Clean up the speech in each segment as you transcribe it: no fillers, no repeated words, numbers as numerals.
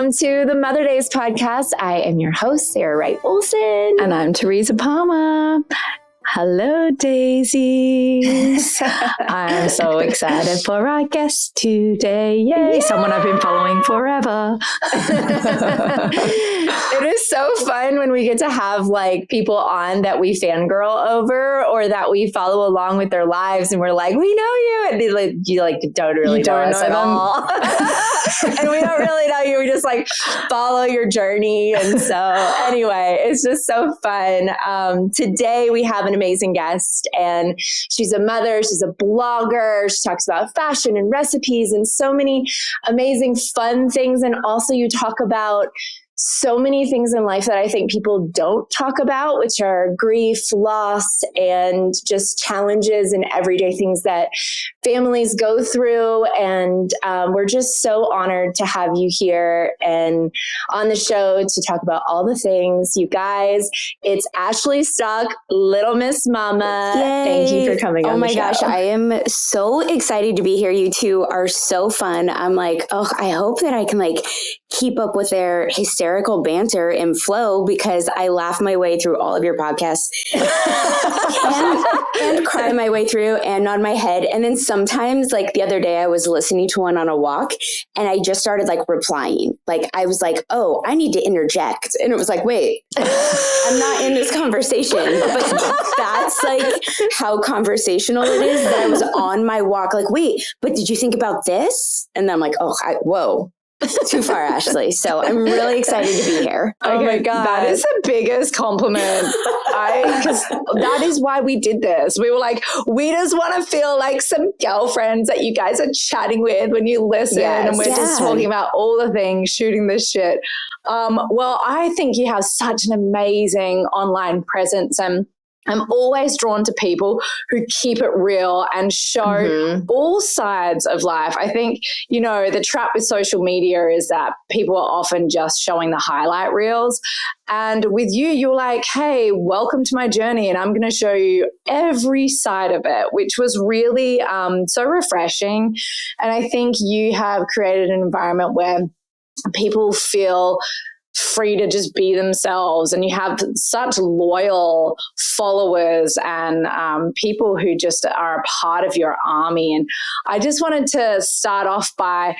welcome to the Mother Daze podcast. I am your host, Sarah Wright Olsen. And I'm Teresa Palmer. Hello, Daisies. I'm so excited for our guest today. Yay, yeah. Someone I've been following forever. It is so fun when we get to have like people on that we fangirl over or that we follow along with their lives and we're like, we know you. And you don't really know us at all. And we don't really know you. We just like follow your journey. And so anyway, it's just so fun. Today we have an amazing guest, and she's a mother, she's a blogger, she talks about fashion and recipes and so many amazing fun things. And also you talk about so many things in life that I think people don't talk about, which are grief, loss, and just challenges and everyday things that families go through. And we're just so honored to have you here and on the show to talk about all the things. You guys, it's Ashley Stock, Little Miss Mama. Yay. Thank you for coming on the show. Oh my gosh, I am so excited to be here. You two are so fun. I'm like, I hope that I can like keep up with their hysterical banter and flow, because I laugh my way through all of your podcasts and cry my way through and nod my head. And then sometimes, like the other day, I was listening to one on a walk and I just started like replying. Like I was like, oh, I need to interject. And it was like, wait, I'm not in this conversation. But that's like how conversational it is that I was on my walk. Like, wait, but did you think about this? And then I'm like, whoa. Too far, Ashley. So I'm really excited to be here. Oh my God. That is the biggest compliment. Because that is why we did this. We were like, we just want to feel like some girlfriends that you guys are chatting with when you listen. Yes, and we're just talking about all the things, shooting this shit. Well, I think you have such an amazing online presence, and I'm always drawn to people who keep it real and show all sides of life. I think, the trap with social media is that people are often just showing the highlight reels. And with you, you're like, hey, welcome to my journey. And I'm going to show you every side of it, which was really so refreshing. And I think you have created an environment where people feel free to just be themselves, and you have such loyal followers and people who just are a part of your army. And I just wanted to start off by,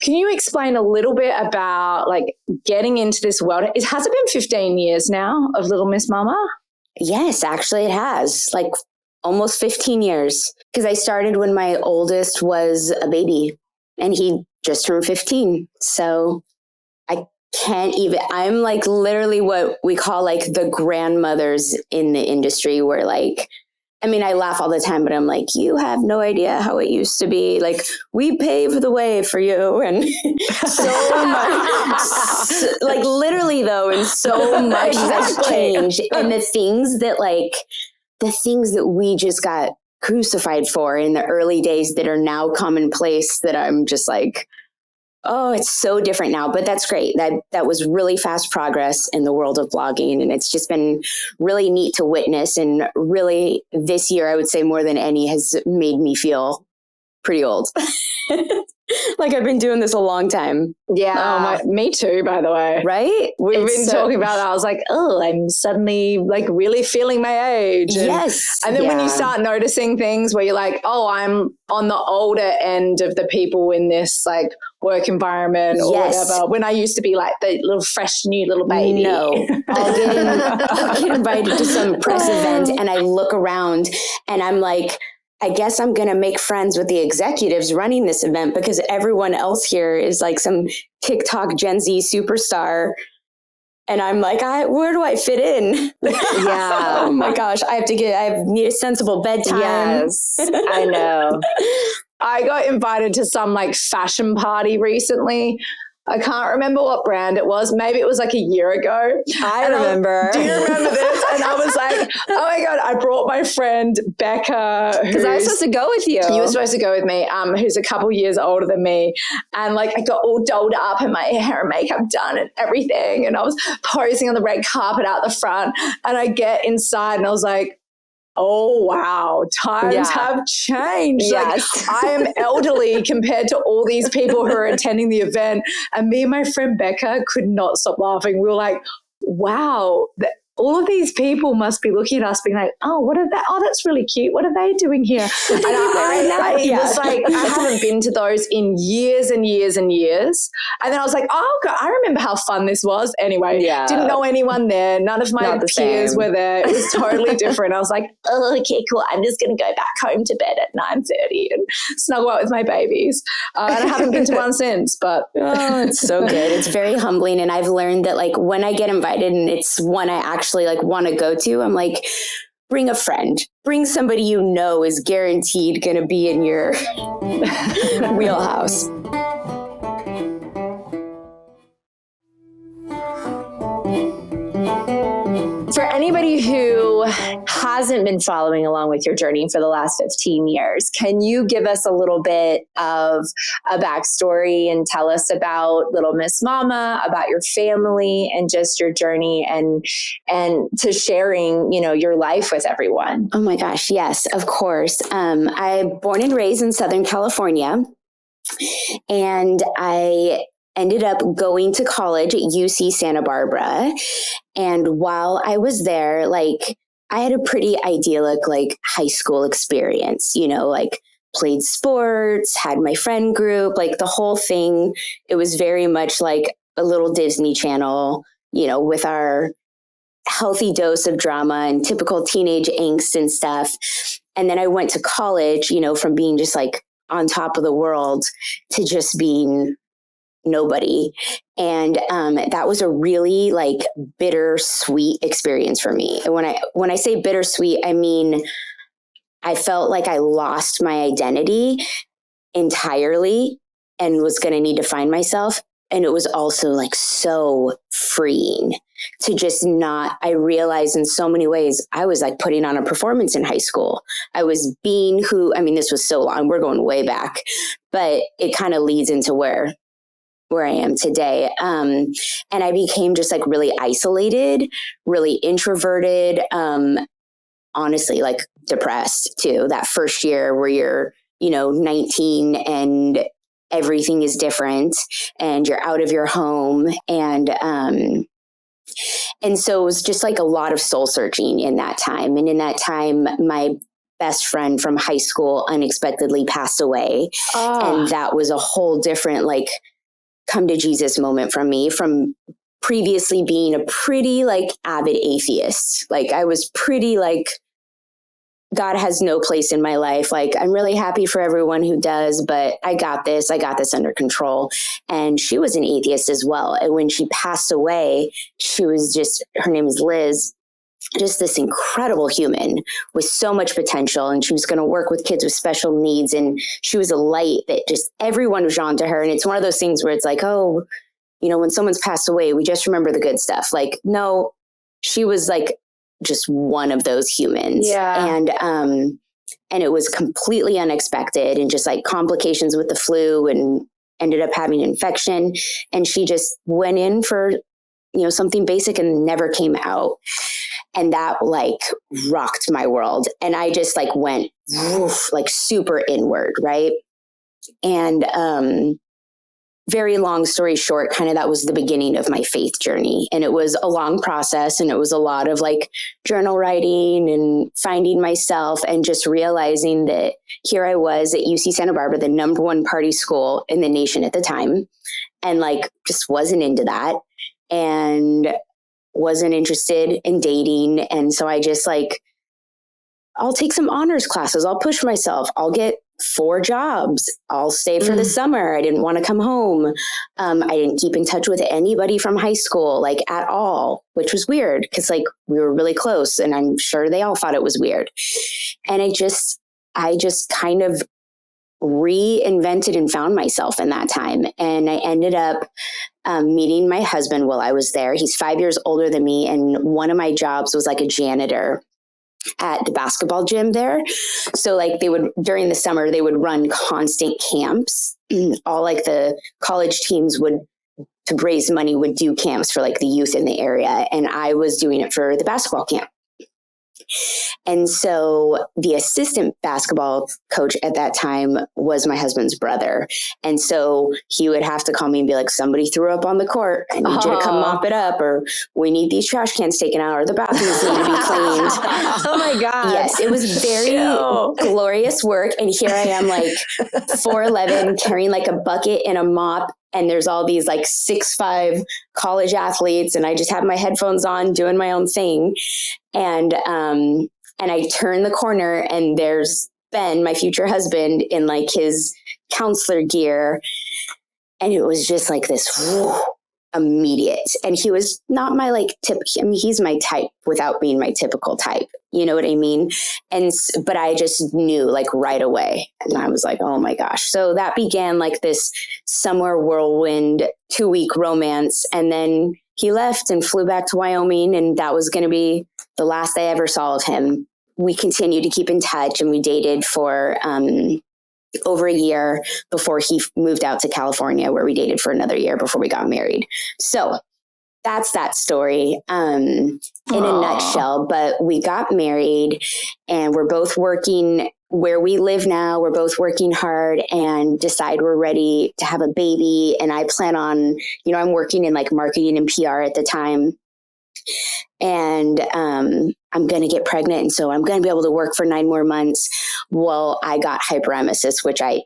can you explain a little bit about like getting into this world? Has it been 15 years now of Little Miss Mama? Yes, actually it has, like almost 15 years, because I started when my oldest was a baby and he just turned 15. So I'm like literally what we call like the grandmothers in the industry, where like, I mean, I laugh all the time, but I'm like, you have no idea how it used to be. Like, we paved the way for you. And so much, like literally though, and so much has changed. And the things that we just got crucified for in the early days that are now commonplace, that I'm just like, oh, it's so different now, but that's great. That was really fast progress in the world of blogging. And it's just been really neat to witness. And really this year, I would say more than any, has made me feel pretty old. Like I've been doing this a long time. Yeah. Me too, by the way. Right? We've been talking about it. I was like, oh, I'm suddenly like really feeling my age. And then when you start noticing things where you're like, oh, I'm on the older end of the people in this like work environment or whatever. When I used to be like the little fresh new little baby. No, I'll get invited to some press event and I look around and I'm like, I guess I'm going to make friends with the executives running this event, because everyone else here is like some TikTok Gen Z superstar. And I'm like, where do I fit in? Yeah. Oh my gosh. I need a sensible bedtime. Yes, I know. I got invited to some like fashion party recently. I can't remember what brand it was. Maybe it was like a year ago. I remember. Do you remember this? And I was like, oh my God, I brought my friend Becca. Because I was supposed to go with you. You were supposed to go with me, who's a couple years older than me. And like I got all dolled up and my hair and makeup done and everything. And I was posing on the red carpet out the front. And I get inside and I was like, oh, wow, times have changed. Yes. Like, I am elderly compared to all these people who are attending the event. And me and my friend Becca could not stop laughing. We were like, wow, all of these people must be looking at us being like, oh, what are that? Oh, that's really cute. What are they doing here? And I was like, I haven't been to those in years and years and years. And then I was like, oh, God, I remember how fun this was. Anyway, didn't know anyone there. None of my peers were there. It was totally different. I was like, oh, okay, cool. I'm just going to go back home to bed at 9:30 and snuggle up with my babies. And I haven't been to one since, but. Oh, it's so good. It's very humbling. And I've learned that like when I get invited and it's one I actually like want to go to, I'm like, bring a friend, bring somebody you know is guaranteed going to be in your wheelhouse. For anybody who hasn't been following along with your journey for the last 15 years, can you give us a little bit of a backstory and tell us about Little Miss Mama, about your family and just your journey and to sharing, you know, your life with everyone? Oh my gosh. Yes, of course. I'm born and raised in Southern California, and I ended up going to college at UC Santa Barbara. And while I was there, like I had a pretty idyllic, like high school experience, you know, like played sports, had my friend group, like the whole thing. It was very much like a little Disney Channel, you know, with our healthy dose of drama and typical teenage angst and stuff. And then I went to college, you know, from being just like on top of the world to just being nobody. And that was a really like bittersweet experience for me. And when I say bittersweet, I mean, I felt like I lost my identity entirely and was going to need to find myself. And it was also like so freeing to just not, I realized in so many ways, I was like putting on a performance in high school. I was being who, I mean, this was so long, we're going way back, but it kind of leads into where I am today. And I became just like really isolated, really introverted, honestly, like depressed too. That first year where you're, you know, 19 and everything is different and you're out of your home. And so it was just like a lot of soul searching in that time. And in that time, my best friend from high school unexpectedly passed away. And that was a whole different, like, come to Jesus moment from me, from previously being a pretty like avid atheist. Like I was pretty like, God has no place in my life. Like I'm really happy for everyone who does, but I got this under control. And she was an atheist as well. And when she passed away, she was just, her name is Liz, just this incredible human with so much potential. And she was going to work with kids with special needs. And she was a light that just everyone was drawn to her. And it's one of those things where it's like, oh, you know, when someone's passed away, we just remember the good stuff. Like, no, she was like just one of those humans. Yeah. And it was completely unexpected and just like complications with the flu and ended up having an infection. And she just went in for, you know, something basic and never came out. And that like rocked my world. And I just like went woof, like super inward. Right. And, very long story short, kind of that was the beginning of my faith journey. And it was a long process and it was a lot of like journal writing and finding myself and just realizing that here I was at UC Santa Barbara, the #1 party school in the nation at the time. And like, just wasn't into that and wasn't interested in dating. And so I just like, I'll take some honors classes. I'll push myself. I'll get 4 jobs. I'll stay for the summer. I didn't want to come home. I didn't keep in touch with anybody from high school, like at all, which was weird because like we were really close and I'm sure they all thought it was weird. And I just kind of reinvented and found myself in that time. And I ended up meeting my husband while I was there. He's 5 years older than me. And one of my jobs was like a janitor at the basketball gym there. So like during the summer, they would run constant camps. All like the college teams to raise money, would do camps for like the youth in the area. And I was doing it for the basketball camp. And so the assistant basketball coach at that time was my husband's brother. And so he would have to call me and be like, somebody threw up on the court. I need you to come mop it up, or we need these trash cans taken out, or the bathrooms need to be cleaned. Oh my God. Yes, it was very glorious work. And here I am, like 4'11", carrying like a bucket and a mop. And there's all these like 6'5" college athletes. And I just have my headphones on doing my own thing. And I turn the corner and there's Ben, my future husband, in like his counselor gear. And it was just like this immediate. And he was not my like he's my type without being my typical type. You know what I mean? But I just knew like right away. And I was like, oh my gosh. So that began like this summer whirlwind 2-week romance. And then he left and flew back to Wyoming. And that was going to be the last I ever saw of him. We continued to keep in touch, and we dated for over a year before he moved out to California, where we dated for another year before we got married. So that's that story in a nutshell. But we got married, and we're both working where we live now. We're both working hard and decide we're ready to have a baby. And I plan on, I'm working in like marketing and PR at the time. And I'm going to get pregnant. And so I'm going to be able to work for 9 more months. Well, I got hyperemesis, which I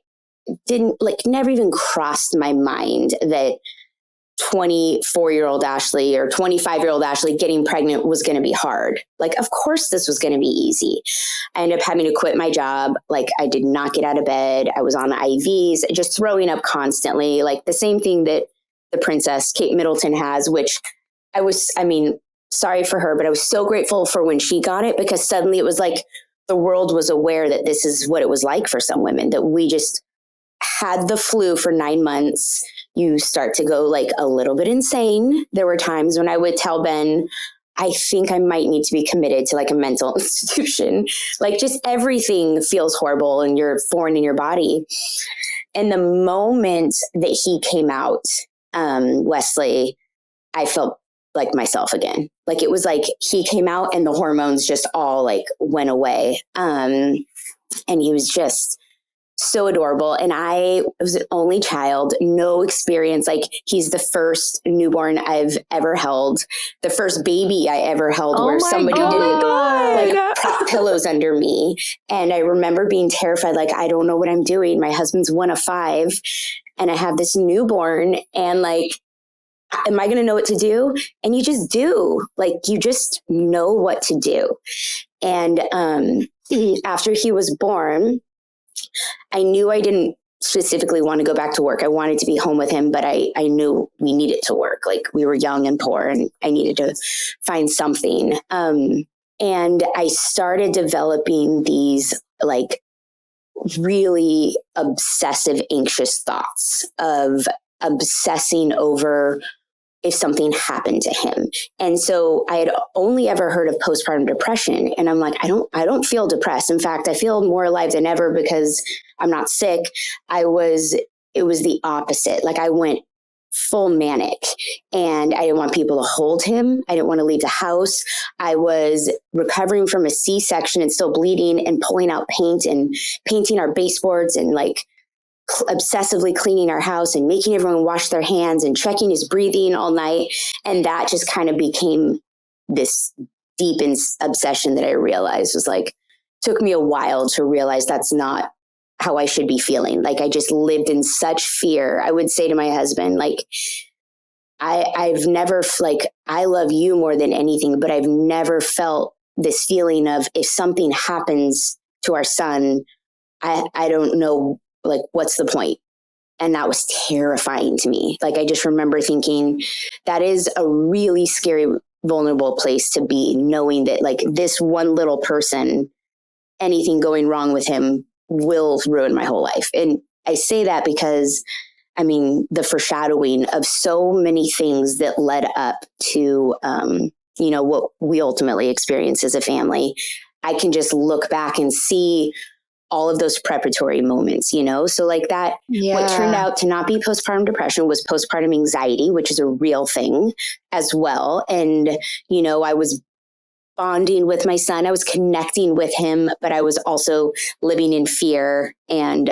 didn't never even crossed my mind that 24-year-old Ashley or 25-year-old Ashley getting pregnant was going to be hard. Like, of course this was going to be easy. I ended up having to quit my job. Like, I did not get out of bed. I was on IVs, just throwing up constantly, like the same thing that the princess Kate Middleton has, which sorry for her, but I was so grateful for when she got it, because suddenly it was like the world was aware that this is what it was like for some women, that we just had the flu for 9 months. You start to go like a little bit insane. There were times when I would tell Ben, I think I might need to be committed to like a mental institution. Like, just everything feels horrible and you're foreign in your body. And the moment that he came out, Wesley, I felt like myself again. Like, it was like he came out and the hormones just all like went away. And he was just so adorable. And I was an only child, no experience. Like, he's the first newborn I've ever held, the first baby I ever held, where somebody didn't like prop pillows under me. And I remember being terrified. Like, I don't know what I'm doing. My husband's 1 of 5 and I have this newborn, and like, am I going to know what to do? And you just do. Like, you just know what to do. And after he was born, I knew I didn't specifically want to go back to work. I wanted to be home with him, but I knew we needed to work. Like, we were young and poor, and I needed to find something. And I started developing these like really obsessive, anxious thoughts of obsessing over if something happened to him. And so I had only ever heard of postpartum depression. And I'm like, I don't feel depressed. In fact, I feel more alive than ever because I'm not sick. It was the opposite. Like, I went full manic, and I didn't want people to hold him. I didn't want to leave the house. I was recovering from a C-section and still bleeding, and pulling out paint and painting our baseboards, and like obsessively cleaning our house and making everyone wash their hands and checking his breathing all night. And that just kind of became this deep obsession that I realized was like, took me a while to realize that's not how I should be feeling. Like, I just lived in such fear. I would say to my husband, like, I've never, like, I love you more than anything, but I've never felt this feeling of, if something happens to our son, I don't know, like, what's the point? And that was terrifying to me. Like, I just remember thinking that is a really scary, vulnerable place to be, knowing that like this one little person, anything going wrong with him will ruin my whole life. And I say that because, I mean, the foreshadowing of so many things that led up to, what we ultimately experienced as a family. I can just look back and see all of those preparatory moments, So like that, what turned out to not be postpartum depression was postpartum anxiety, which is a real thing as well. And, I was bonding with my son. I was connecting with him, but I was also living in fear, and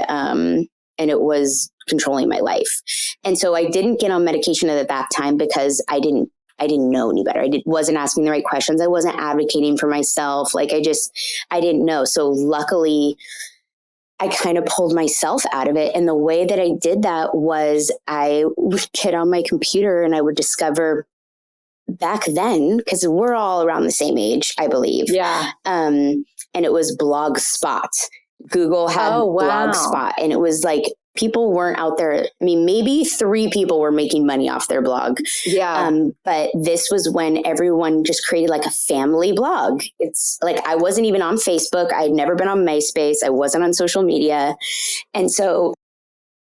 it was controlling my life. And so I didn't get on medication at that time because I didn't know any better. Wasn't asking the right questions. I wasn't advocating for myself. Like I didn't know. So luckily I kind of pulled myself out of it. And the way that I did that was I would get on my computer and I would discover back then, because we're all around the same age, I believe. Yeah. And it was Blogspot. Google had Blogspot, and it was like, people weren't out there. I mean, maybe 3 people were making money off their blog. Yeah. But this was when everyone just created like a family blog. It's like, I wasn't even on Facebook. I'd never been on MySpace. I wasn't on social media. And so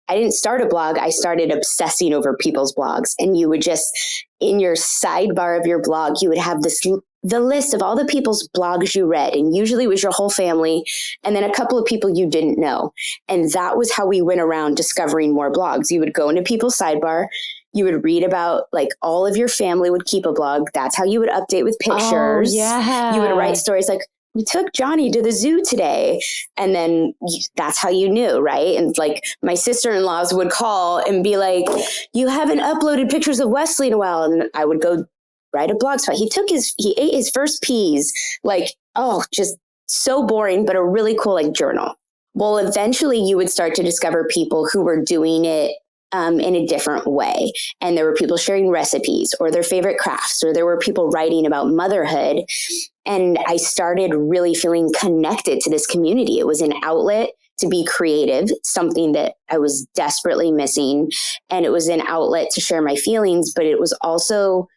I didn't start a blog. I started obsessing over people's blogs. And you would just, in your sidebar of your blog, you would have the list of all the people's blogs you read. And usually it was your whole family and then a couple of people you didn't know. And that was how we went around discovering more blogs. You would go into people's sidebar. You would read about, like, all of your family would keep a blog. That's how you would update with pictures. Oh, yeah. You would write stories like, we took Johnny to the zoo today. And then that's how you knew, right? And like my sister-in-laws would call and be like, you haven't uploaded pictures of Wesley in a while. And I would go write a blog spot. He ate his first peas. Like, oh, just so boring, but a really cool like journal. Well, eventually you would start to discover people who were doing it in a different way. And there were people sharing recipes or their favorite crafts, or there were people writing about motherhood. And I started really feeling connected to this community. It was an outlet to be creative, something that I was desperately missing. And it was an outlet to share my feelings, but it was also,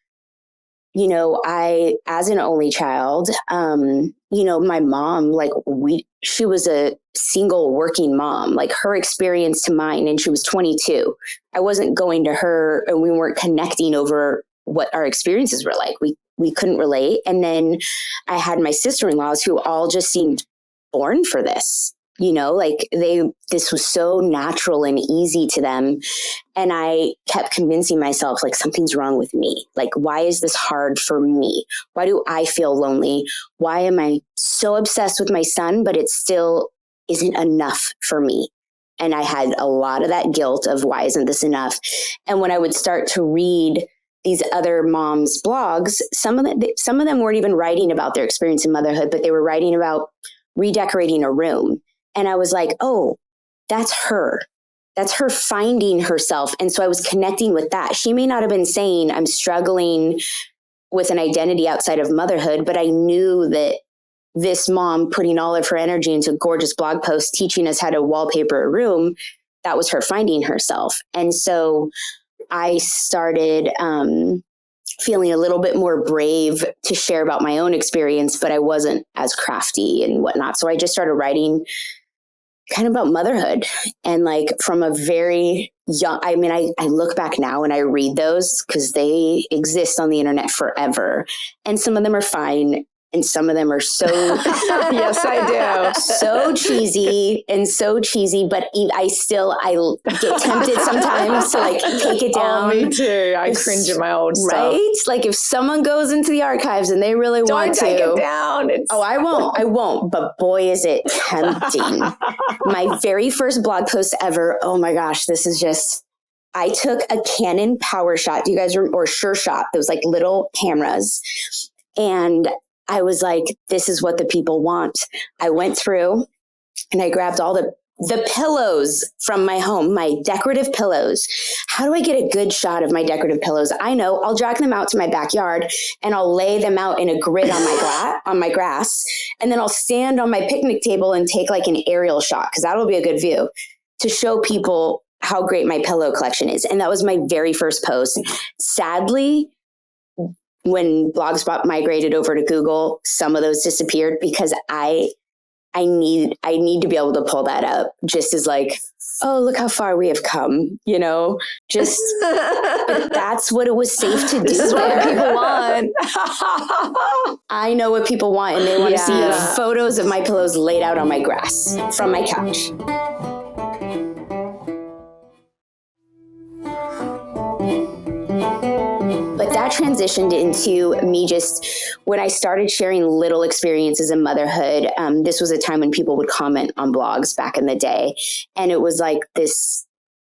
you know, I, as an only child, you know, my mom, like she was a single working mom, like her experience to mine, and she was 22. I wasn't going to her and we weren't connecting over what our experiences were like. We couldn't relate. And then I had my sister-in-laws who all just seemed born for this. You know, like this was so natural and easy to them. And I kept convincing myself, like, something's wrong with me. Like, why is this hard for me? Why do I feel lonely? Why am I so obsessed with my son, but it still isn't enough for me? And I had a lot of that guilt of, why isn't this enough? And when I would start to read these other moms' blogs, some of them weren't even writing about their experience in motherhood, but they were writing about redecorating a room. And I was like, oh, that's her. That's her finding herself. And so I was connecting with that. She may not have been saying, I'm struggling with an identity outside of motherhood, but I knew that this mom putting all of her energy into gorgeous blog posts, teaching us how to wallpaper a room, that was her finding herself. And so I started feeling a little bit more brave to share about my own experience, but I wasn't as crafty and whatnot. So I just started writing kind of about motherhood. And like from a very young, I mean, I look back now and I read those because they exist on the internet forever. And some of them are fine. And some of them are so, yes, I do. So cheesy, but I get tempted sometimes to like take it down. Oh, me too. I cringe at my old stuff. Right? Like if someone goes into the archives and they really want to. Don't take it down. I won't. But boy, is it tempting. My very first blog post ever. Oh my gosh, this is just, I took a Canon PowerShot. Do you guys remember? Or SureShot, those like little cameras. And I was like, this is what the people want. I went through and I grabbed all the pillows from my home, my decorative pillows. How do I get a good shot of my decorative pillows? I know, I'll drag them out to my backyard and I'll lay them out in a grid on my grass. And then I'll stand on my picnic table and take like an aerial shot, because that'll be a good view to show people how great my pillow collection is. And that was my very first post. Sadly, when Blogspot migrated over to Google, some of those disappeared because I need to be able to pull that up just as like, oh, look how far we have come, you know, just, but that's what it was safe to do. This is what people want. I know what people want, and they want to see photos of my pillows laid out on my grass from my couch. But that transitioned into me just, when I started sharing little experiences in motherhood, this was a time when people would comment on blogs back in the day. And it was like this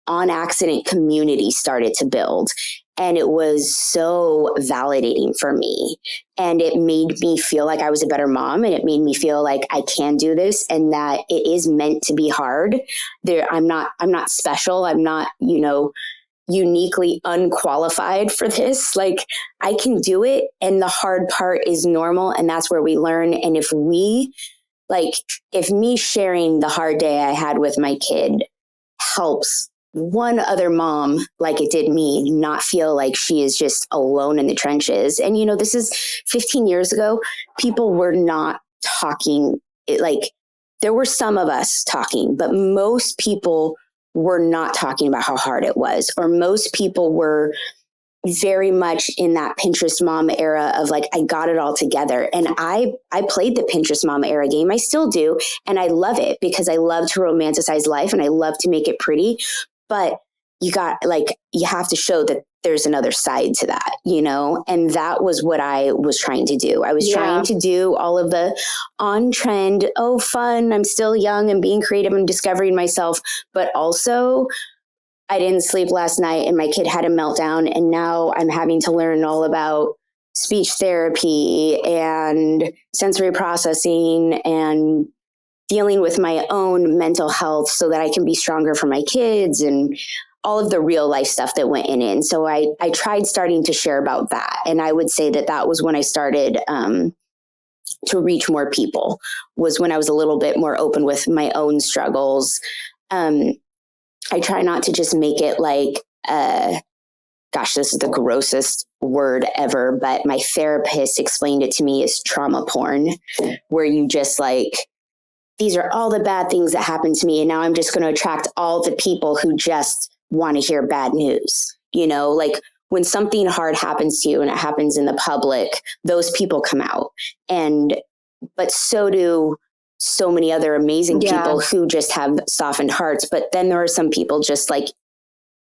on accident community started to build. And it was so validating for me. And it made me feel like I was a better mom. And it made me feel like I can do this and that it is meant to be hard. I'm not special. I'm not, uniquely unqualified for this. Like, I can do it. And the hard part is normal. And that's where we learn. And if me sharing the hard day I had with my kid helps one other mom, like it did me, not feel like she is just alone in the trenches. And, this is 15 years ago. People were not talking. There were some of us talking, but most people were not talking about how hard it was, or most people were very much in that Pinterest mom era of like, I got it all together. And I played the Pinterest mom era game. I still do. And I love it because I love to romanticize life and I love to make it pretty. But you have to show that there's another side to that, and that was what I was trying to do. I was trying to do all of the on trend, fun, I'm still young and being creative and discovering myself. But also I didn't sleep last night and my kid had a meltdown. And now I'm having to learn all about speech therapy and sensory processing and dealing with my own mental health so that I can be stronger for my kids and all of the real life stuff that went in it. So I tried starting to share about that. And I would say that was when I started to reach more people, was when I was a little bit more open with my own struggles. I try not to just make it like, this is the grossest word ever, but my therapist explained it to me as trauma porn, where you just these are all the bad things that happened to me. And now I'm just going to attract all the people who just want to hear bad news. When something hard happens to you and it happens in the public, those people come out. But so do so many other amazing people who just have softened hearts. But then there are some people just like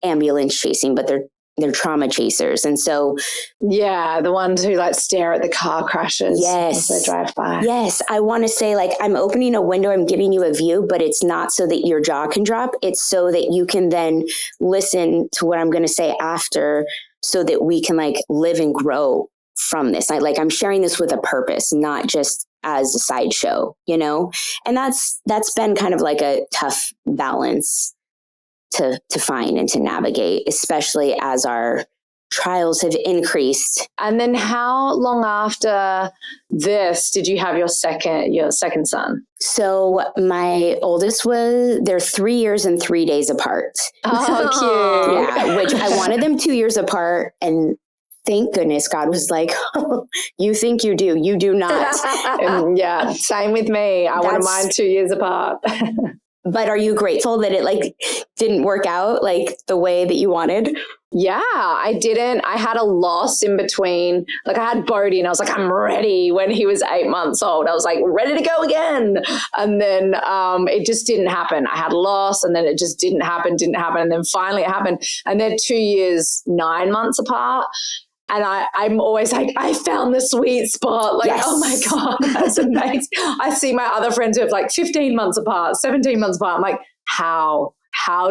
ambulance chasing, but they're trauma chasers. And so, the ones who stare at the car crashes as they drive by. Yes. I want to say I'm opening a window, I'm giving you a view, but it's not so that your jaw can drop. It's so that you can then listen to what I'm going to say after, so that we can live and grow from this. I'm sharing this with a purpose, not just as a sideshow, and that's been kind of a tough balance to find and to navigate, especially as our trials have increased. And then how long after this did you have your second son? So my oldest they're 3 years and 3 days apart. Oh, cute. Yeah, which I wanted them 2 years apart. And thank goodness God was like, oh, you think you do, you do not. And same with me. I wanted mine 2 years apart. But are you grateful that it didn't work out the way that you wanted? Yeah, I didn't. I had a loss in between. I had Bodhi and I was like, I'm ready when he was 8 months old. I was ready to go again. And then it just didn't happen. I had a loss and then it just didn't happen. And then finally it happened. And they're 2 years, 9 months apart. And I'm always I found the sweet spot. Oh my God, that's amazing. I see my other friends who have 15 months apart, 17 months apart. I'm like, how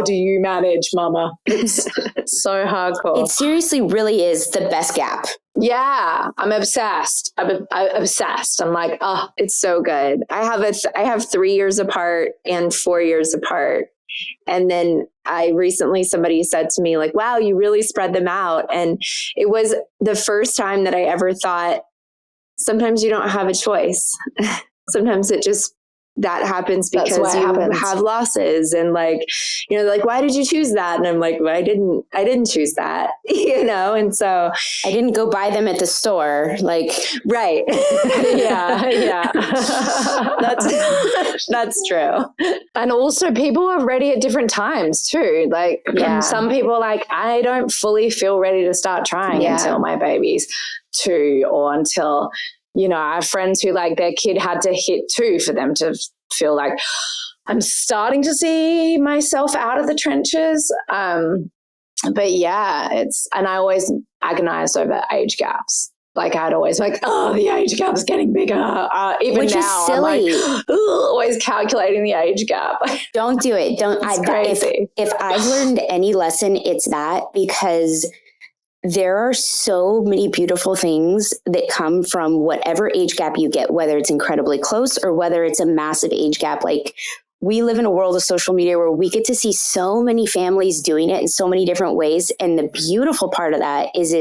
do you manage, mama? It's so hardcore. It seriously really is the best gap. Yeah, I'm obsessed. I'm obsessed. I'm like, oh, it's so good. I have 3 years apart and 4 years apart. And then somebody said to me wow, you really spread them out. And it was the first time that I ever thought, sometimes you don't have a choice. Sometimes that happens because you have losses and why did you choose that? And I'm like, well, I didn't choose that, and so I didn't go buy them at the store. Right. yeah. That's true. And also people are ready at different times too. Some people I don't fully feel ready to start trying until my baby's 2 or until, I have friends who their kid had to hit 2 for them to feel I'm starting to see myself out of the trenches. But yeah, and I always agonized over age gaps. Like I'd always like, oh, the age gap's getting bigger. Even Which now, is silly. I'm like, always calculating the age gap. Don't do it. It's crazy. If I've learned any lesson, it's that, because there are so many beautiful things that come from whatever age gap you get, whether it's incredibly close or whether it's a massive age gap. Like, we live in a world of social media where we get to see so many families doing it in so many different ways. And the beautiful part of that is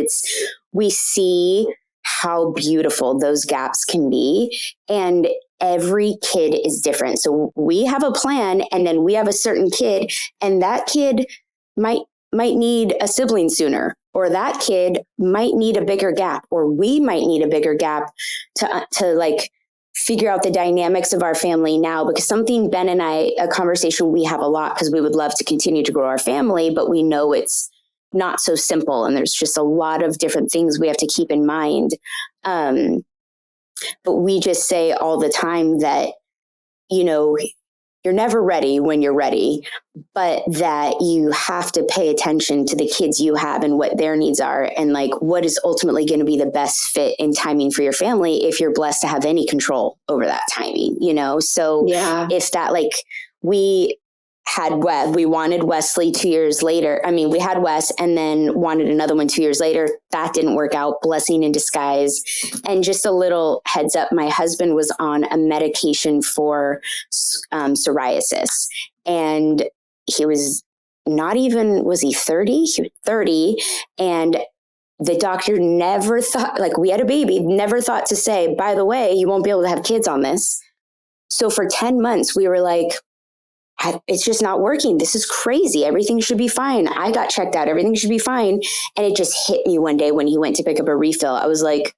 we see how beautiful those gaps can be. And every kid is different. So we have a plan, and then we have a certain kid, and that kid might need a sibling sooner, or that kid might need a bigger gap, or we might need a bigger gap to like figure out the dynamics of our family now. Because something Ben and I, a conversation we have a lot, because we would love to continue to grow our family, but we know it's not so simple. And there's just a lot of different things we have to keep in mind. But we just say all the time that, you know, you're never ready when you're ready, but that you have to pay attention to the kids you have and what their needs are, and like what is ultimately going to be the best fit in timing for your family if you're blessed to have any control over that timing, you know? So yeah, if that, like, we wanted Wesley 2 years later. I mean, we had Wes and then wanted another one 2 years later. That didn't work out. Blessing in disguise. And just a little heads up, my husband was on a medication for psoriasis, and he was not even, was he 30? He was 30. And the doctor never thought, like, we had a baby, never thought to say, by the way, you won't be able to have kids on this. So for 10 months, we were like, it's just not working. This is crazy. Everything should be fine. I got checked out. Everything should be fine. And it just hit me one day when he went to pick up a refill. I was like,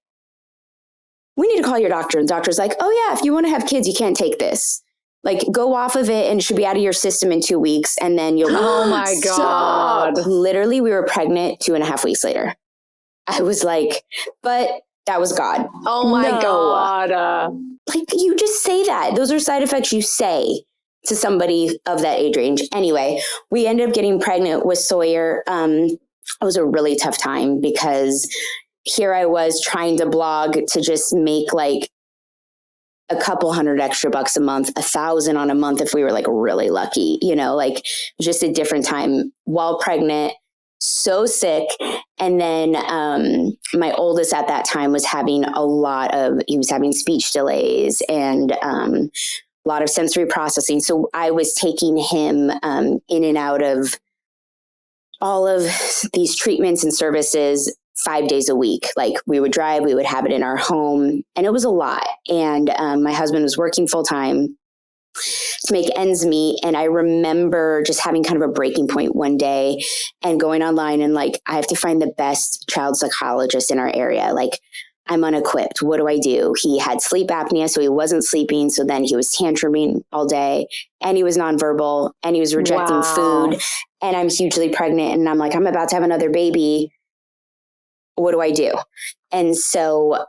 we need to call your doctor. And the doctor's like, oh yeah, if you want to have kids, you can't take this. Like, go off of it and it should be out of your system in 2 weeks. And then you'll oh my God. Literally, we were pregnant 2.5 weeks later. I was like, but that was God. Oh my God. Like, you just say that. Those are side effects you say to somebody of that age range. Anyway, we ended up getting pregnant with Sawyer. It was a really tough time because here I was trying to blog to just make like a couple $100 extra a month, $1,000 on a month if we were like really lucky, you know, like just a different time while pregnant, so sick. And then my oldest at that time was having he was having speech delays and a lot of sensory processing. So I was taking him in and out of all of these treatments and services 5 days a week. Like, we would drive, we would have it in our home, and it was a lot. And my husband was working full time to make ends meet. And I remember just having kind of a breaking point one day and going online and like, I have to find the best child psychologist in our area. Like, I'm unequipped. What do I do? He had sleep apnea, so he wasn't sleeping. So then he was tantruming all day, and he was nonverbal, and he was rejecting food. And I'm hugely pregnant, and I'm like, I'm about to have another baby. What do I do? And so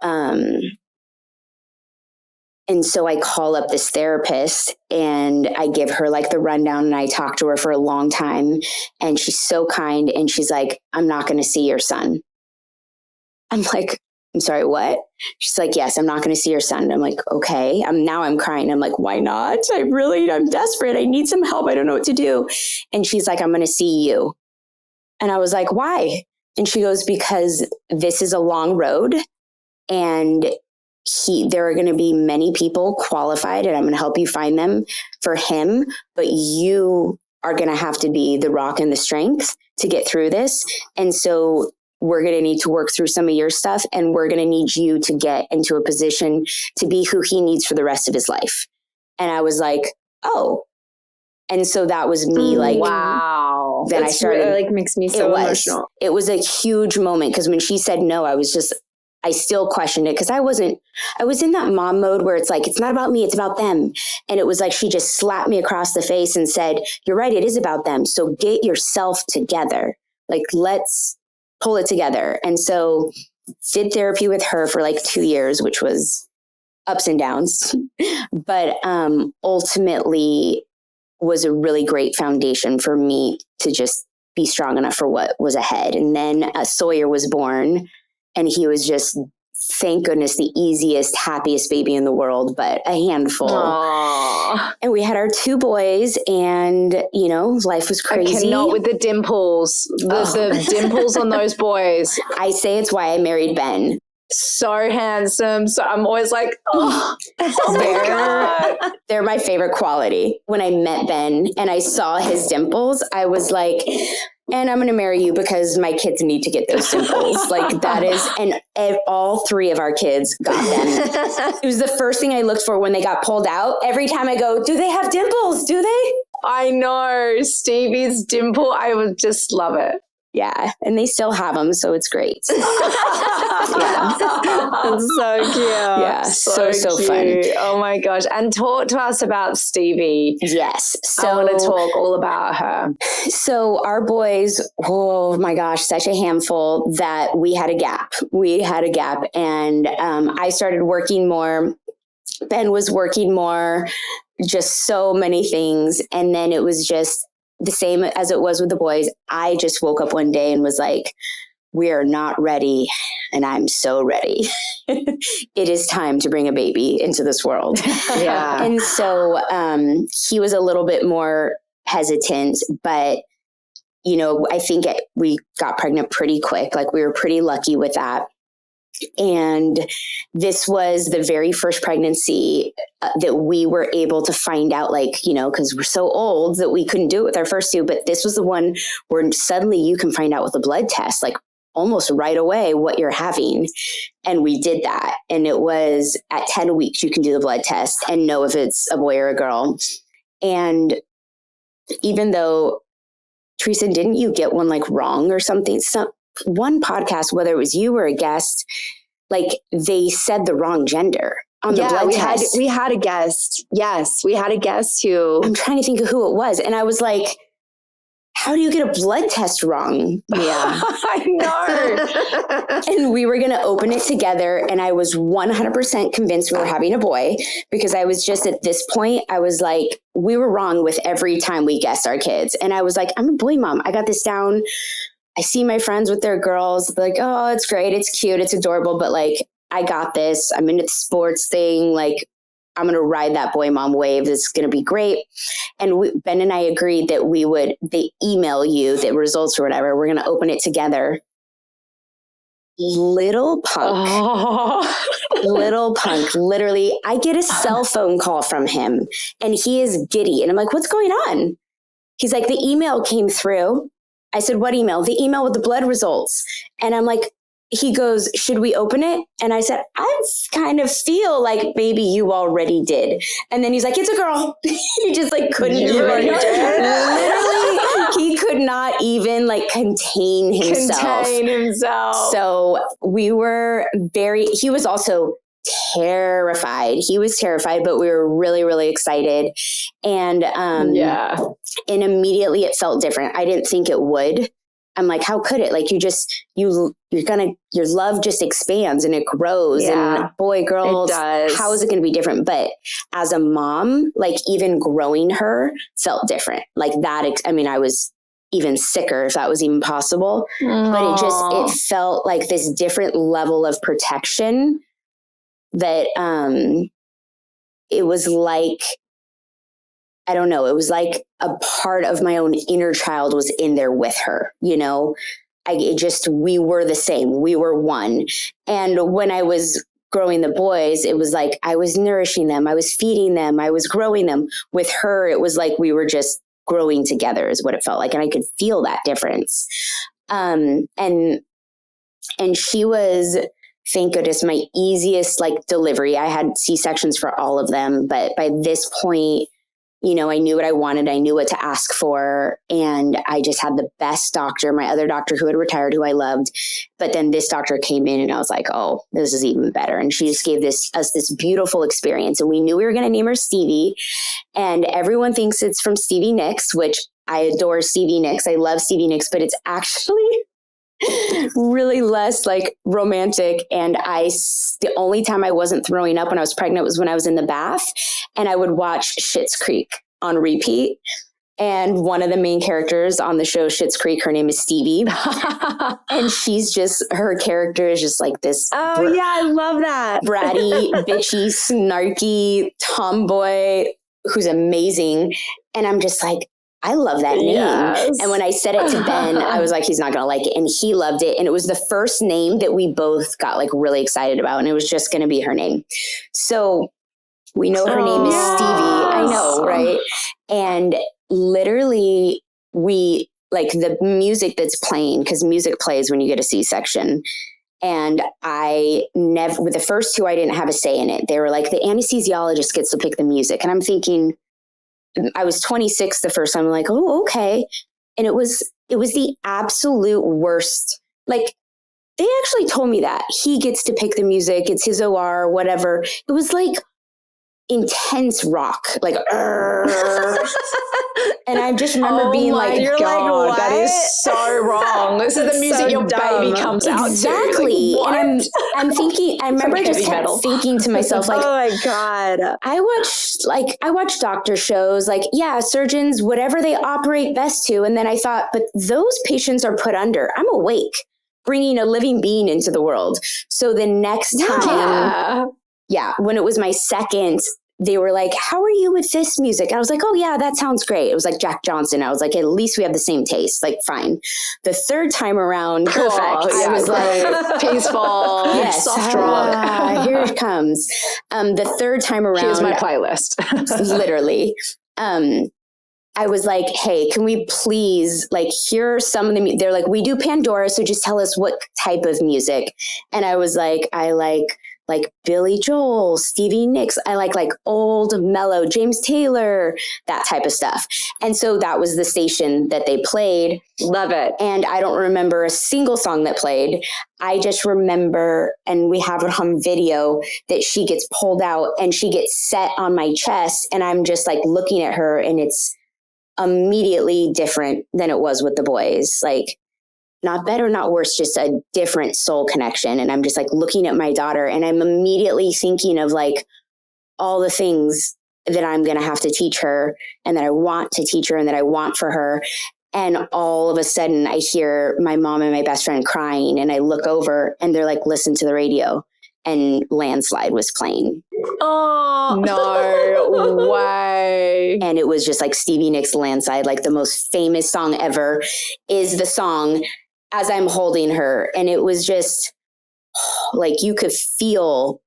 I call up this therapist and I give her like the rundown, and I talk to her for a long time, and she's so kind. And she's like, I'm not going to see your son. I'm like, I'm sorry, what? She's like, yes, I'm not going to see your son. I'm like, okay. I'm crying. I'm like, why not? I'm desperate. I need some help. I don't know what to do. And she's like, I'm going to see you. And I was like, why? And she goes, because this is a long road, and there are going to be many people qualified, and I'm going to help you find them for him. But you are going to have to be the rock and the strength to get through this. And so we're going to need to work through some of your stuff, and we're going to need you to get into a position to be who he needs for the rest of his life. And I was like, oh. And so that was me, like, wow. Then I started, really, like, makes me so emotional. It was a huge moment, because when she said no, I still questioned it, because I was in that mom mode where it's like, it's not about me, it's about them. And it was like, she just slapped me across the face and said, you're right, it is about them. So get yourself together. Like, let's pull it together. And so did therapy with her for like 2 years, which was ups and downs, but ultimately was a really great foundation for me to just be strong enough for what was ahead. And then Sawyer was born, and he was just, thank goodness, the easiest, happiest baby in the world, but a handful. Aww. And we had our 2 boys, and, you know, life was crazy. I cannot with the dimples. The dimples on those boys. I say it's why I married Ben. So handsome. So I'm always like, oh my God. They're my favorite quality. When I met Ben and I saw his dimples, I was like, and I'm going to marry you because my kids need to get those dimples. Like that is, and all 3 of our kids got them. It was the first thing I looked for when they got pulled out. Every time I go, do they have dimples? Do they? I know. Stevie's dimple. I would just love it. Yeah. And they still have them. So it's great. That's so cute. Yeah. So cute. fun. Oh my gosh. And talk to us about Stevie. Yes. So I want to talk all about her. So our boys, oh my gosh, such a handful that we had a gap. And I started working more. Ben was working more, just so many things. And then it was just the same as it was with the boys. I just woke up one day and was like, we are not ready. And I'm so ready. It is time to bring a baby into this world. Yeah. And so he was a little bit more hesitant, but, you know, I think we got pregnant pretty quick. Like we were pretty lucky with that. And this was the very first pregnancy that we were able to find out, like, you know, because we're so old that we couldn't do it with our first 2. But this was the one where suddenly you can find out with a blood test, like almost right away what you're having. And we did that. And it was at 10 weeks, you can do the blood test and know if it's a boy or a girl. And even though, Teresa, didn't you get one like wrong or something? One podcast, whether it was you or a guest, like they said the wrong gender on the blood test. We had a guest. Yes, we had a guest who... I'm trying to think of who it was. And I was like, how do you get a blood test wrong? Yeah. I know. And we were going to open it together. And I was 100% convinced we were having a boy, because I was just at this point, I was like, we were wrong with every time we guessed our kids. And I was like, I'm a boy mom. I got this down. I see my friends with their girls, like, oh, it's great. It's cute. It's adorable. But like, I got this. I'm into the sports thing. Like, I'm going to ride that boy mom wave. This is going to be great. And Ben and I agreed that they email you the results or whatever. We're going to open it together. Little punk, literally, I get a cell phone call from him and he is giddy. And I'm like, what's going on? He's like, the email came through. I said, what email? The email with the blood results. And I'm like, he goes, should we open it? And I said, I kind of feel like maybe you already did. And then he's like, it's a girl. He just like couldn't literally, he could not even like contain himself. So we were he was also terrified. He was terrified, but we were really, really excited. And and immediately it felt different. I didn't think it would. I'm like, how could it? Like your love just expands and it grows. Yeah. And boy, girls, how is it going to be different? But as a mom, like even growing her felt different. Like that. I was even sicker if that was even possible. Aww. But it felt like this different level of protection that it was like, I don't know, it was like a part of my own inner child was in there with her, you know. We were the same, we were one. And when I was growing the boys, it was like I was nourishing them, I was feeding them, I was growing them. With her, it was like we were just growing together is what it felt like. And I could feel that difference. And she was, thank goodness, my easiest like delivery. I had C-sections for all of them, but by this point, you know, I knew what I wanted. I knew what to ask for. And I just had the best doctor, my other doctor who had retired, who I loved. But then this doctor came in and I was like, oh, this is even better. And she just gave us this beautiful experience. And we knew we were going to name her Stevie. And everyone thinks it's from Stevie Nicks, which I adore Stevie Nicks. I love Stevie Nicks, but it's actually really less like romantic. And the only time I wasn't throwing up when I was pregnant was when I was in the bath and I would watch Schitt's Creek on repeat. And one of the main characters on the show Schitt's Creek, her name is Stevie. And her character is just like this. Oh, yeah, I love that. Bratty, bitchy, snarky tomboy who's amazing. And I'm just like, I love that name. Yes. And when I said it to Ben, I was like, he's not going to like it. And he loved it. And it was the first name that we both got like really excited about. And it was just going to be her name. So we know her name is Stevie. I know, right? And literally we like the music that's playing, because music plays when you get a C-section. And with the first two, I didn't have a say in it. They were like, the anesthesiologist gets to pick the music. And I'm thinking, I was 26 the first time. I'm like, oh, okay. And it was the absolute worst. Like, they actually told me that he gets to pick the music. It's his OR, whatever. It was like intense rock, like, and I just remember being like, you're God, like, that is so wrong. This is the music so your baby comes out to. Exactly. Like, and I'm thinking, I remember just kept thinking to myself, like, oh my God. I watch doctor shows, like, yeah, surgeons, whatever they operate best to. And then I thought, but those patients are put under. I'm awake, bringing a living being into the world. So the next time, when it was my second, they were like, how are you with this music? And I was like, oh yeah, that sounds great. It was like Jack Johnson. I was like, at least we have the same taste. Like, fine. The third time around, perfect. I was like, peaceful, yes, soft rock. Here it comes. The third time around, here's my playlist. literally. I was like, hey, can we please, like, here are some of the, they're like, we do Pandora, so just tell us what type of music. And I was like, I like Billy Joel, Stevie Nicks. I like old, mellow, James Taylor, that type of stuff. And so that was the station that they played. Love it. And I don't remember a single song that played. I just remember, and we have it on video, that she gets pulled out and she gets set on my chest. And I'm just like looking at her, and it's immediately different than it was with the boys. Like, not better, not worse, just a different soul connection. And I'm just like looking at my daughter, and I'm immediately thinking of like all the things that I'm going to have to teach her, and that I want to teach her, and that I want for her. And all of a sudden I hear my mom and my best friend crying, and I look over and they're like, listen to the radio. And Landslide was playing. Oh, no way. And it was just like Stevie Nicks' Landslide, like the most famous song ever, is the song as I'm holding her. And it was just like, you could feel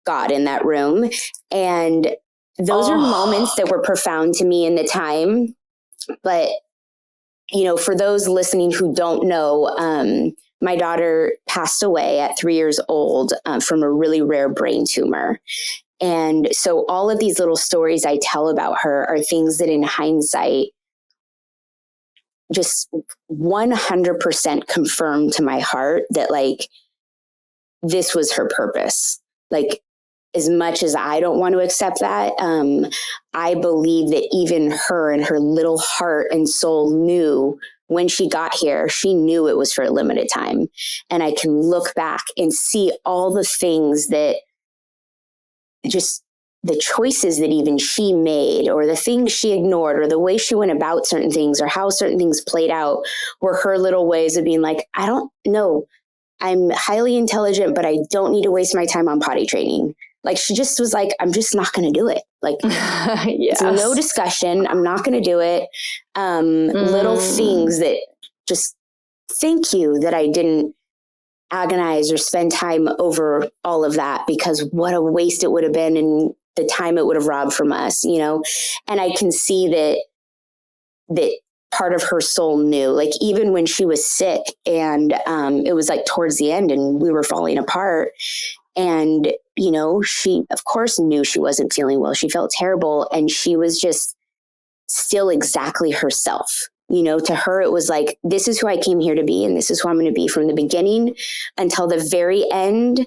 God in that room. And those are moments that were profound to me in the time. But, you know, for those listening who don't know, my daughter passed away at 3 years old from a really rare brain tumor. And so all of these little stories I tell about her are things that in hindsight just 100% confirmed to my heart that like, this was her purpose. Like, as much as I don't want to accept that, I believe that even her and her little heart and soul knew when she got here, she knew it was for a limited time. And I can look back and see all the things that just the choices that even she made, or the things she ignored, or the way she went about certain things, or how certain things played out, were her little ways of being like, I don't know. I'm highly intelligent, but I don't need to waste my time on potty training. Like, she just was like, I'm just not going to do it. Like, yes. It's no discussion. I'm not going to do it. Little things that just, thank you that I didn't agonize or spend time over all of that, because what a waste it would have been, and the time it would have robbed from us, you know? And I can see that part of her soul knew, like, even when she was sick and it was like towards the end and we were falling apart, and, you know, she of course knew she wasn't feeling well. She felt terrible, and she was just still exactly herself. You know, to her, it was like, this is who I came here to be, and this is who I'm going to be from the beginning until the very end.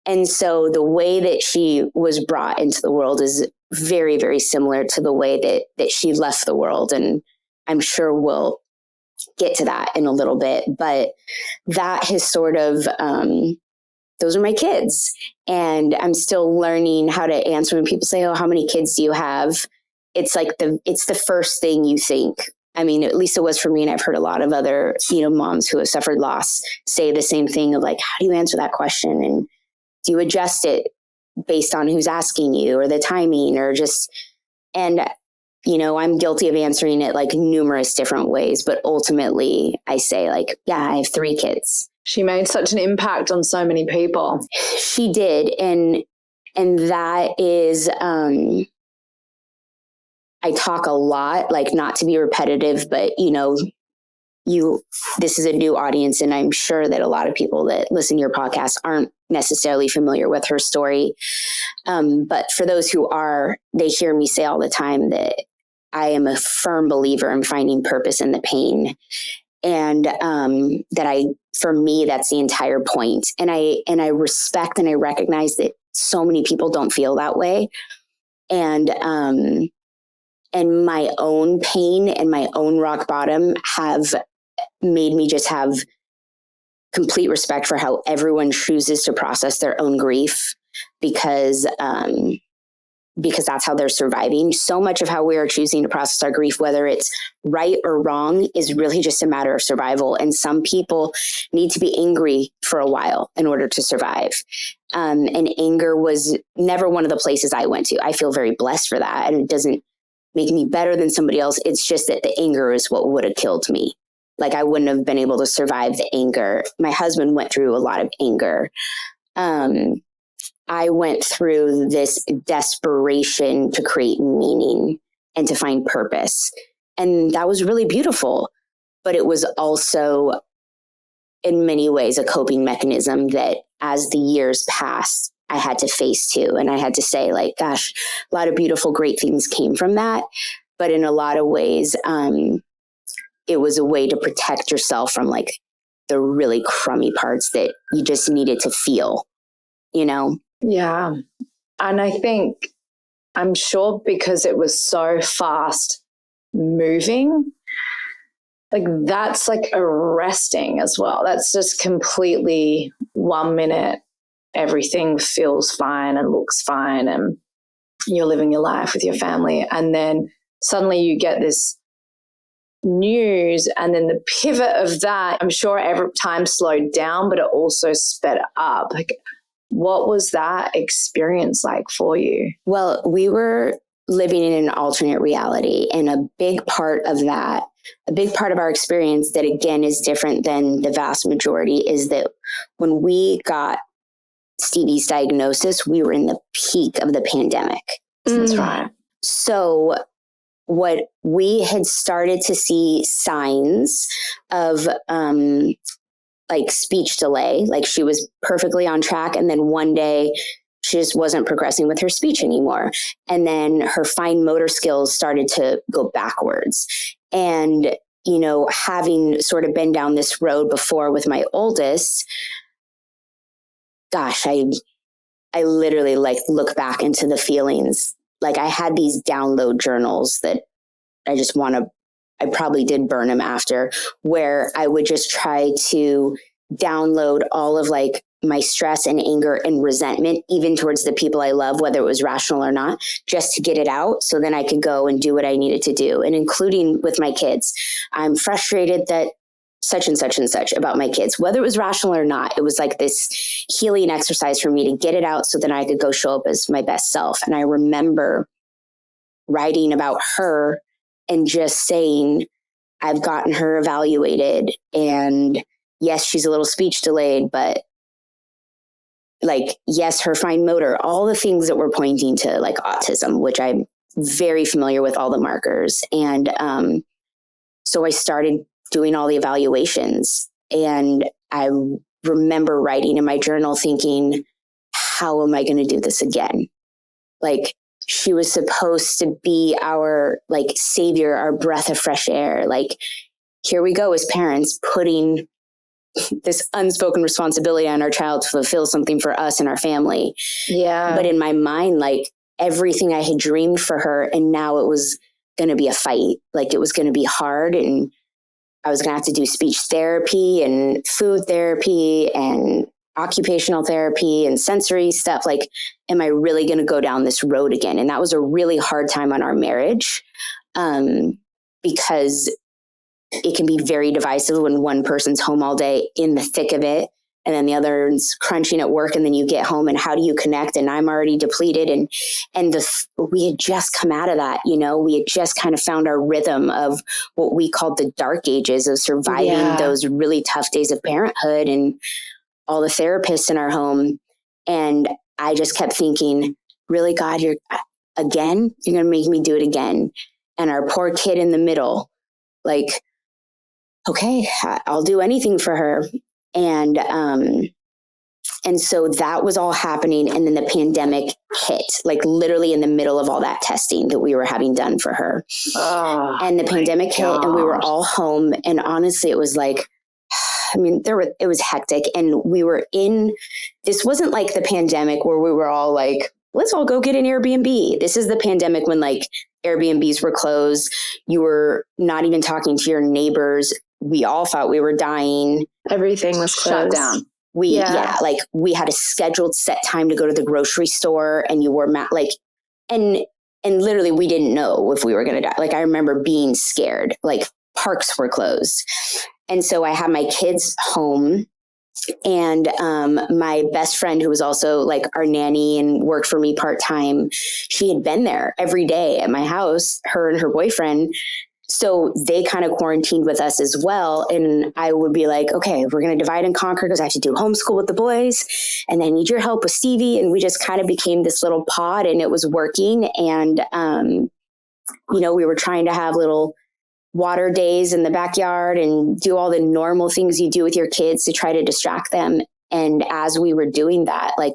And so the way that she was brought into the world is very, very similar to the way that she left the world. And I'm sure we'll get to that in a little bit. But that has sort of, those are my kids. And I'm still learning how to answer when people say, oh, how many kids do you have? it's like it's the first thing you think. I mean, at least it was for me. And I've heard a lot of other, moms who have suffered loss say the same thing of like, how do you answer that question? And do you adjust it based on who's asking you or the timing or just, and, I'm guilty of answering it like numerous different ways, but ultimately I say like, yeah, I have 3 kids. She made such an impact on so many people. She did. And that is, I talk a lot, like not to be repetitive, but this is a new audience. And I'm sure that a lot of people that listen to your podcast aren't necessarily familiar with her story. But for those who are, they hear me say all the time that I am a firm believer in finding purpose in the pain. And for me, that's the entire point. And I respect and I recognize that so many people don't feel that way. And my own pain and my own rock bottom have made me just have complete respect for how everyone chooses to process their own grief, because that's how they're surviving. So much of how we are choosing to process our grief, whether it's right or wrong, is really just a matter of survival. And some people need to be angry for a while in order to survive. And anger was never one of the places I went to. I feel very blessed for that. And it doesn't make me better than somebody else. It's just that the anger is what would have killed me. Like I wouldn't have been able to survive the anger. My husband went through a lot of anger. I went through this desperation to create meaning and to find purpose. And that was really beautiful. But it was also, in many ways, a coping mechanism that as the years passed, I had to face too. And I had to say, like, gosh, a lot of beautiful, great things came from that. But in a lot of ways, it was a way to protect yourself from like the really crummy parts that you just needed to feel, Yeah. And I think, I'm sure because it was so fast moving, like that's like arresting as well. That's just completely 1 minute, everything feels fine and looks fine and you're living your life with your family. And then suddenly you get this news, and then the pivot of that, I'm sure every time slowed down, but it also sped up. Like, what was that experience like for you? Well, we were living in an alternate reality, and a big part of our experience that again is different than the vast majority is that when we got Stevie's diagnosis, we were in the peak of the pandemic. That's right. So what we had started to see signs of like speech delay, like she was perfectly on track. And then one day she just wasn't progressing with her speech anymore. And then her fine motor skills started to go backwards. And, having sort of been down this road before with my oldest, gosh, I literally like look back into the feelings. Like I had these download journals that I probably did burn them after, where I would just try to download all of like my stress and anger and resentment, even towards the people I love, whether it was rational or not, just to get it out. So then I could go and do what I needed to do. And including with my kids, I'm frustrated that such and such and such about my kids, whether it was rational or not. It was like this healing exercise for me to get it out so then I could go show up as my best self. And I remember writing about her and just saying, I've gotten her evaluated, and yes, she's a little speech delayed, but like, yes, her fine motor, all the things that were pointing to like autism, which I'm very familiar with all the markers. And so I started doing all the evaluations, and I remember writing in my journal thinking, how am I going to do this again? Like, she was supposed to be our like savior, our breath of fresh air. Like, here we go as parents putting this unspoken responsibility on our child to fulfill something for us and our family. Yeah. But in my mind, like everything I had dreamed for her, and now it was going to be a fight. Like it was going to be hard, and I was going to have to do speech therapy and food therapy, and occupational therapy and sensory stuff. Like, am I really going to go down this road again? And that was a really hard time on our marriage, because it can be very divisive when one person's home all day in the thick of it, and then the other's crunching at work, and then you get home and how do you connect? And I'm already depleted. And we had just come out of that, we had just kind of found our rhythm of what we called the dark ages of surviving those really tough days of parenthood and all the therapists in our home. And I just kept thinking, really, God, you're going to make me do it again. And our poor kid in the middle, like, okay, I'll do anything for her. And so that was all happening. And then the pandemic hit, like literally in the middle of all that testing that we were having done for her. Oh, and the pandemic hit and we were all home. And honestly, it was like, it was hectic. And we were this wasn't like the pandemic where we were all like, let's all go get an Airbnb. This is the pandemic when like Airbnbs were closed. You were not even talking to your neighbors. We all thought we were dying. Everything was closed. Shut down. We had a scheduled set time to go to the grocery store, and you wore and literally we didn't know if we were going to die. Like, I remember being scared, like parks were closed. And so I had my kids home, and my best friend, who was also like our nanny and worked for me part-time, she had been there every day at my house, her and her boyfriend. So they kind of quarantined with us as well. And I would be like, okay, we're going to divide and conquer because I have to do homeschool with the boys. And I need your help with Stevie. And we just kind of became this little pod, and it was working. And, we were trying to have little water days in the backyard and do all the normal things you do with your kids to try to distract them. And as we were doing that, like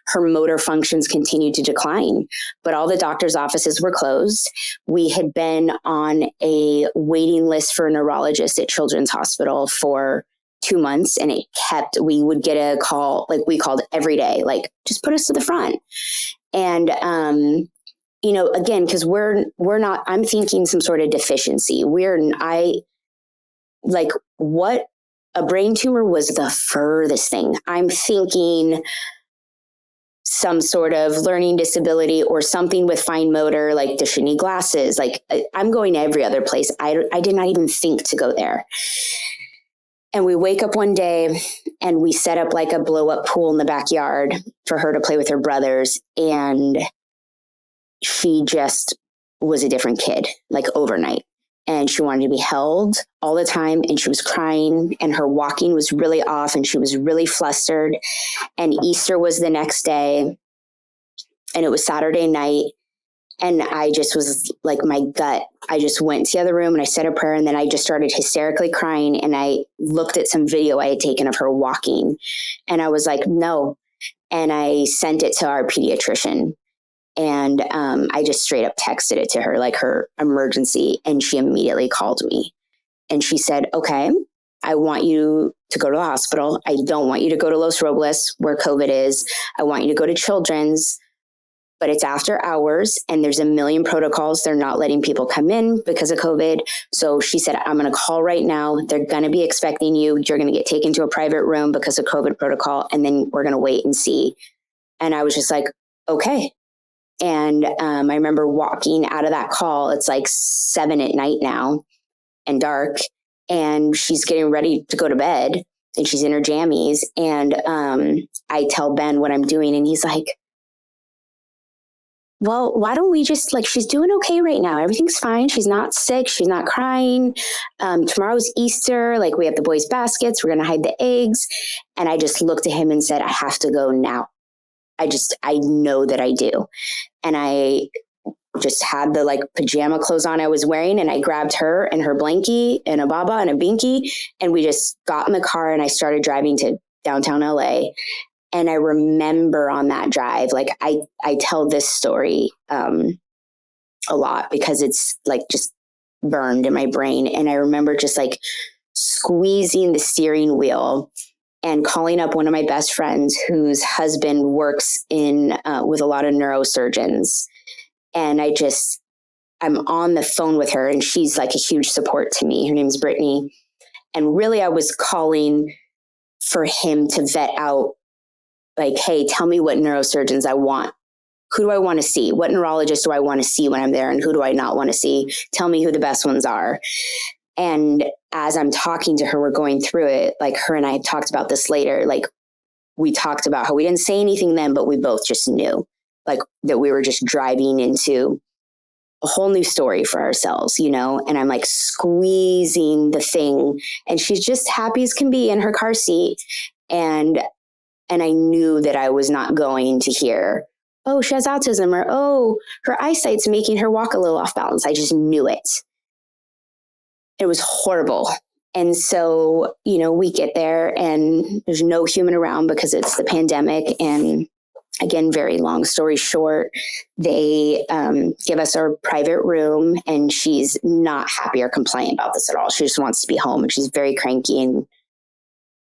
her motor functions continued to decline, but all the doctor's offices were closed. We had been on a waiting list for a neurologist at Children's Hospital for 2 months, and we would get a call, like we called every day, like, just put us to the front. And, again, because we're not, I'm thinking some sort of deficiency. What a brain tumor was the furthest thing. I'm thinking some sort of learning disability or something with fine motor, like does she need glasses? Like, I'm going every other place. I did not even think to go there. And we wake up one day and we set up like a blow up pool in the backyard for her to play with her brothers. And she just was a different kid, like overnight. And she wanted to be held all the time. And she was crying, and her walking was really off, and she was really flustered. And Easter was the next day, and it was Saturday night. And I just was like, my gut, I just went to the other room and I said a prayer, and then I just started hysterically crying. And I looked at some video I had taken of her walking, and I was like, no. And I sent it to our pediatrician. And I just straight up texted it to her, like her emergency. And she immediately called me. And she said, okay, I want you to go to the hospital. I don't want you to go to Los Robles, where COVID is. I want you to go to Children's, but it's after hours, and there's a million protocols. They're not letting people come in because of COVID. So she said, I'm going to call right now. They're going to be expecting you. You're going to get taken to a private room because of COVID protocol. And then we're going to wait and see. And I was just like, okay. And I remember walking out of that call. It's like 7 at night now and dark. And she's getting ready to go to bed, and she's in her jammies. And I tell Ben what I'm doing, and he's like, well, why don't we just, like, she's doing okay right now. Everything's fine. She's not sick. She's not crying. Tomorrow's Easter. Like, we have the boys' baskets. We're going to hide the eggs. And I just looked at him and said, I have to go now. I know that I do. And I just had the like pajama clothes on I was wearing, and I grabbed her and her blankie and a baba and a binky, and we just got in the car, and I started driving to downtown LA. And I remember on that drive, like I tell this story a lot because it's like just burned in my brain. And I remember just like squeezing the steering wheel and calling up one of my best friends whose husband works with a lot of neurosurgeons. And I'm on the phone with her, and she's like a huge support to me. Her name's Brittany. And really I was calling for him to vet out, like, hey, tell me what neurosurgeons I want. Who do I want to see? What neurologist do I want to see when I'm there? And who do I not want to see? Tell me who the best ones are. And as I'm talking to her, we're going through it. Like, her and I talked about this later. Like, we talked about how we didn't say anything then, but we both just knew, like, that we were just driving into a whole new story for ourselves, you know? And I'm like squeezing the thing, and she's just happy as can be in her car seat. And I knew that I was not going to hear, oh, she has autism, or, oh, her eyesight's making her walk a little off balance. I just knew it. It was horrible. And so, you know, we get there and there's no human around because it's the pandemic. And again, very long story short, they give us our private room, and she's not happy or complain about this at all. She just wants to be home, and she's very cranky, and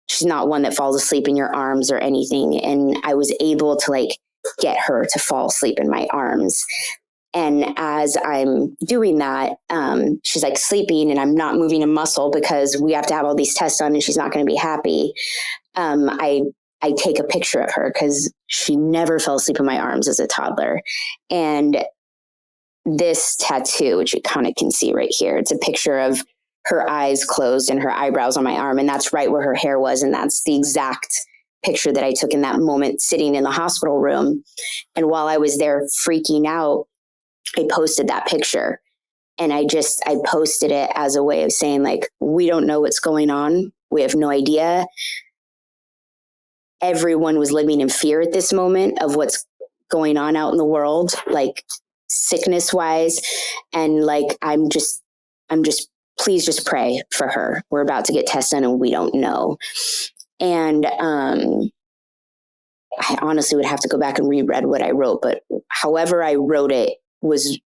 she's not one that falls asleep in your arms or anything. And I was able to like get her to fall asleep in my arms. And as I'm doing that, she's like sleeping, and I'm not moving a muscle because we have to have all these tests done and she's not going to be happy. I take a picture of her because she never fell asleep in my arms as a toddler. And this tattoo, which you kind of can see right here, it's a picture of her eyes closed and her eyebrows on my arm. And that's right where her hair was. And that's the exact picture that I took in that moment sitting in the hospital room. And while I was there freaking out, I posted that picture. And I posted it as a way of saying, like, we don't know what's going on. We have no idea. Everyone was living in fear at this moment of what's going on out in the world, like sickness wise. And like, I'm just, please just pray for her. We're about to get tests done and we don't know. And I honestly would have to go back and reread what I wrote, but however I wrote it was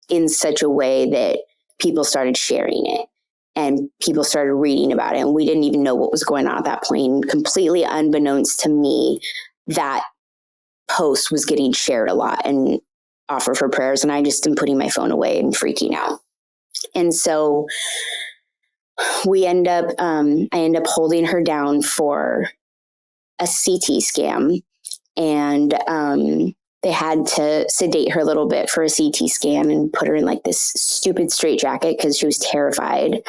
in such a way that people started sharing it and people started reading about it. And we didn't even know what was going on at that point. Completely unbeknownst to me, that post was getting shared a lot and offered for prayers. And I just am putting my phone away and freaking out. And so I end up holding her down for a CT scan, and they had to sedate her a little bit for a CT scan and put her in like this stupid straitjacket because she was terrified.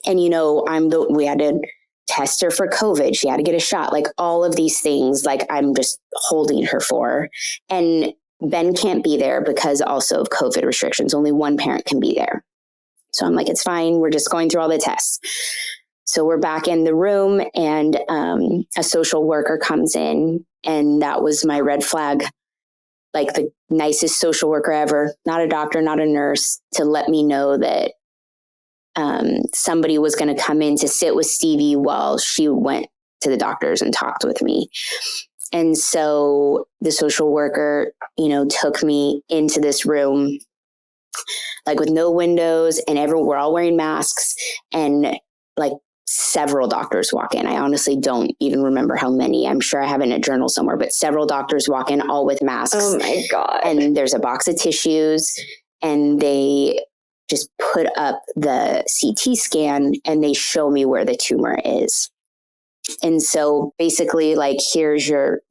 And, you know, we had to test her for COVID. She had to get a shot, like all of these things, like I'm just holding her for. And Ben can't be there because also of COVID restrictions. Only one parent can be there. So I'm like, it's fine. We're just going through all the tests. So we're back in the room, and a social worker comes in, and that was my red flag. Like the nicest social worker ever, not a doctor, not a nurse, to let me know that somebody was going to come in to sit with Stevie while she went to the doctors and talked with me. And so the social worker, you know, took me into this room, like with no windows, and we're all wearing masks, and like several doctors walk in. I honestly don't even remember how many. I'm sure I have it in a journal somewhere, but several doctors walk in, all with masks. Oh my God. And there's a box of tissues, and they just put up the CT scan and they show me where the tumor is. And so basically, like, here's your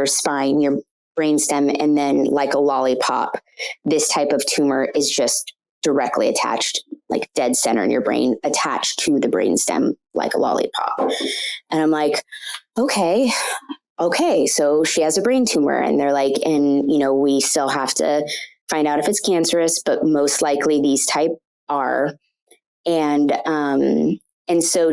spine, your brainstem, and then like a lollipop, this type of tumor is just directly attached, like dead center in your brain, attached to the brainstem like a lollipop. And I'm like, okay, so she has a brain tumor. And they're like, and, you know, we still have to find out if it's cancerous, but most likely these type are. And so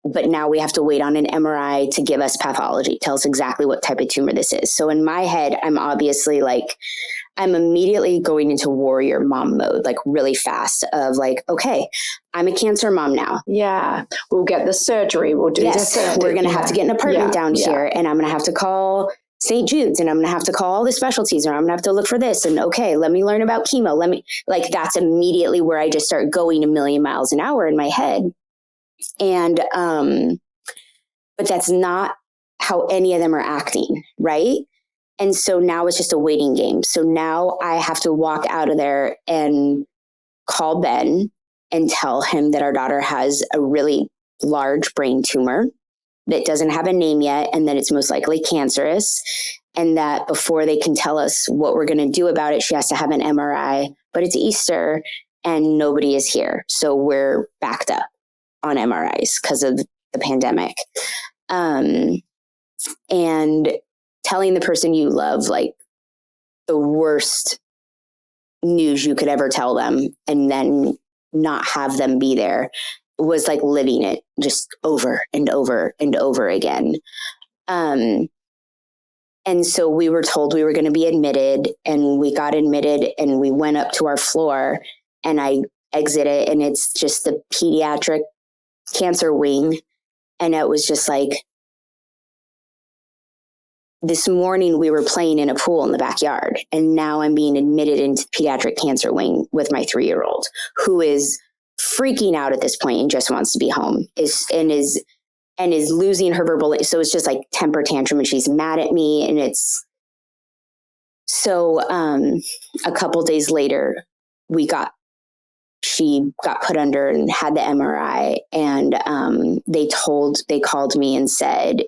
but now we have to wait on an MRI to give us pathology, tell us exactly what type of tumor this is. So in my head, I'm obviously like, I'm immediately going into warrior mom mode, like really fast of like, okay, I'm a cancer mom now. Yeah. We'll get the surgery. We'll do this. We're going to have to get an apartment down here, and I'm going to have to call St. Jude's, and I'm going to have to call all the specialties, or I'm going to have to look for this. And okay, let me learn about chemo. That's immediately where I just start going a million miles an hour in my head. And, but that's not how any of them are acting. Right. And so now it's just a waiting game. So now I have to walk out of there and call Ben and tell him that our daughter has a really large brain tumor that doesn't have a name yet, and that it's most likely cancerous, and that before they can tell us what we're going to do about it, she has to have an MRI, but it's Easter and nobody is here. So we're backed up on MRIs because of the pandemic. And telling the person you love, like, the worst news you could ever tell them, and then not have them be there, was like living it just over and over and over again. And so we were told we were going to be admitted, and we got admitted, and we went up to our floor, and I exited, and it's just the pediatric cancer wing. And it was just like, this morning we were playing in a pool in the backyard, and now I'm being admitted into the pediatric cancer wing with my 3-year-old, who is freaking out at this point and just wants to be home, is losing her verbal. So it's just like temper tantrum, and she's mad at me. And it's so, a couple days later, she got put under and had the MRI, and they called me and said,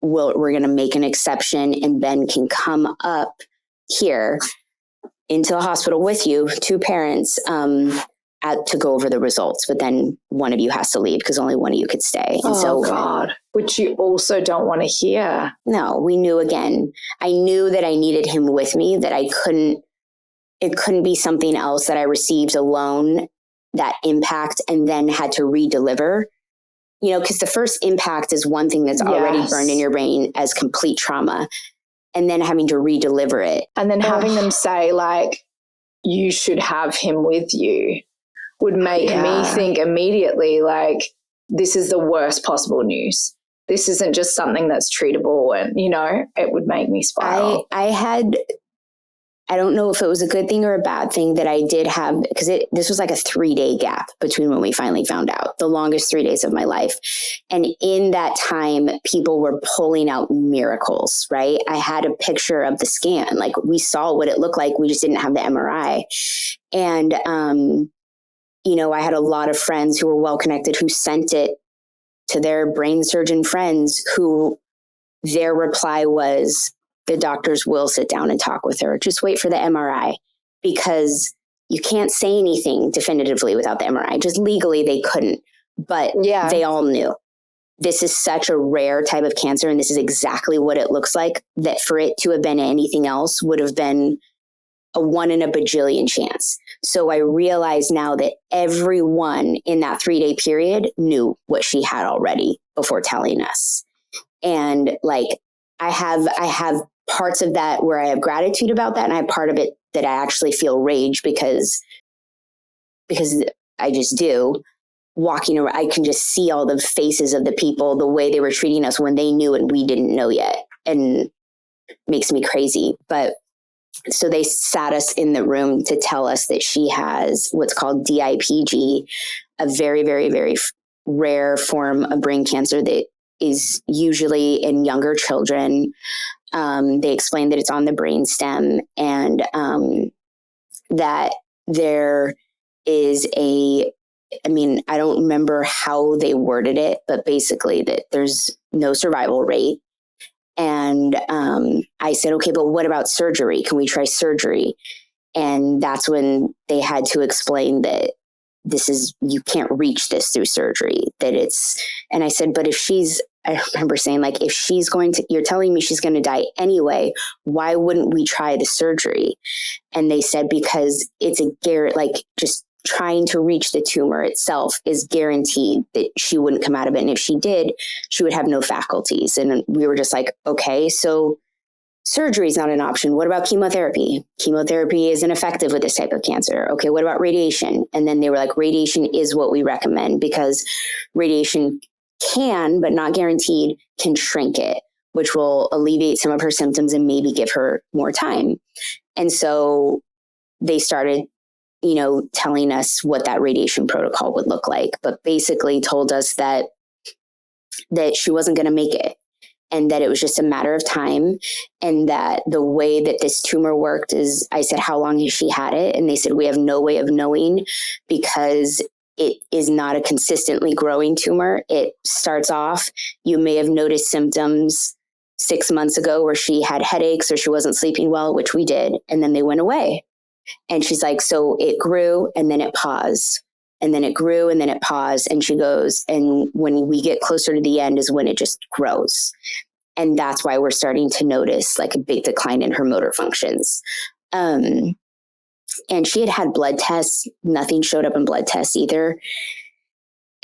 well, we're going to make an exception, and Ben can come up here into the hospital with you, 2 parents, to go over the results. But then one of you has to leave because only one of you could stay. And God, which you also don't want to hear. No, we knew again. I knew that I needed him with me, that it couldn't be something else that I received alone, that impact, and then had to redeliver. You know, because the first impact is one thing that's already burned in your brain as complete trauma, and then having to redeliver it. And then having them say, like, you should have him with you, would make me think immediately, like, this is the worst possible news. This isn't just something that's treatable, and, you know, it would make me spiral. I don't know if it was a good thing or a bad thing that I did have, because this was like a 3-day gap between when we finally found out, the longest 3 days of my life. And in that time, people were pulling out miracles, right? I had a picture of the scan. Like, we saw what it looked like. We just didn't have the MRI. And, you know, I had a lot of friends who were well-connected who sent it to their brain surgeon friends, who their reply was, the doctors will sit down and talk with her. Just wait for the MRI, because you can't say anything definitively without the MRI. Just legally, they couldn't. But they all knew. This is such a rare type of cancer, and this is exactly what it looks like, that for it to have been anything else would have been a 1 in a bajillion chance. So I realize now that everyone in that 3-day period knew what she had already before telling us. And like, I have parts of that where I have gratitude about that, and I have part of it that I actually feel rage because I just do. Walking around, I can just see all the faces of the people, the way they were treating us when they knew and we didn't know yet, and makes me crazy. But so they sat us in the room to tell us that she has what's called DIPG, a very, very, very rare form of brain cancer that is usually in younger children. They explained that it's on the brainstem, and that there is I don't remember how they worded it, but basically that there's no survival rate. And I said, okay, but what about surgery? Can we try surgery? And that's when they had to explain that you can't reach this through surgery, and I said, but I remember saying, like, if you're telling me she's going to die anyway, why wouldn't we try the surgery? And they said, because it's just trying to reach the tumor itself is guaranteed that she wouldn't come out of it. And if she did, she would have no faculties. And we were just like, okay, so surgery is not an option. What about chemotherapy? Chemotherapy isn't effective with this type of cancer. Okay, what about radiation? And then they were like, radiation is what we recommend, because radiation can, but not guaranteed, can shrink it, which will alleviate some of her symptoms and maybe give her more time. And so they started, telling us what that radiation protocol would look like, but basically told us that she wasn't going to make it, and that it was just a matter of time. And that the way that this tumor worked is, I said, how long has she had it? And they said, we have no way of knowing, because it is not a consistently growing tumor. It starts off, you may have noticed symptoms 6 months ago where she had headaches or she wasn't sleeping well, which we did, and then they went away. And she's like, so it grew and then it paused, and then it grew and then it paused. And she goes, and when we get closer to the end is when it just grows. And that's why we're starting to notice like a big decline in her motor functions. And she had blood tests. Nothing showed up in blood tests either.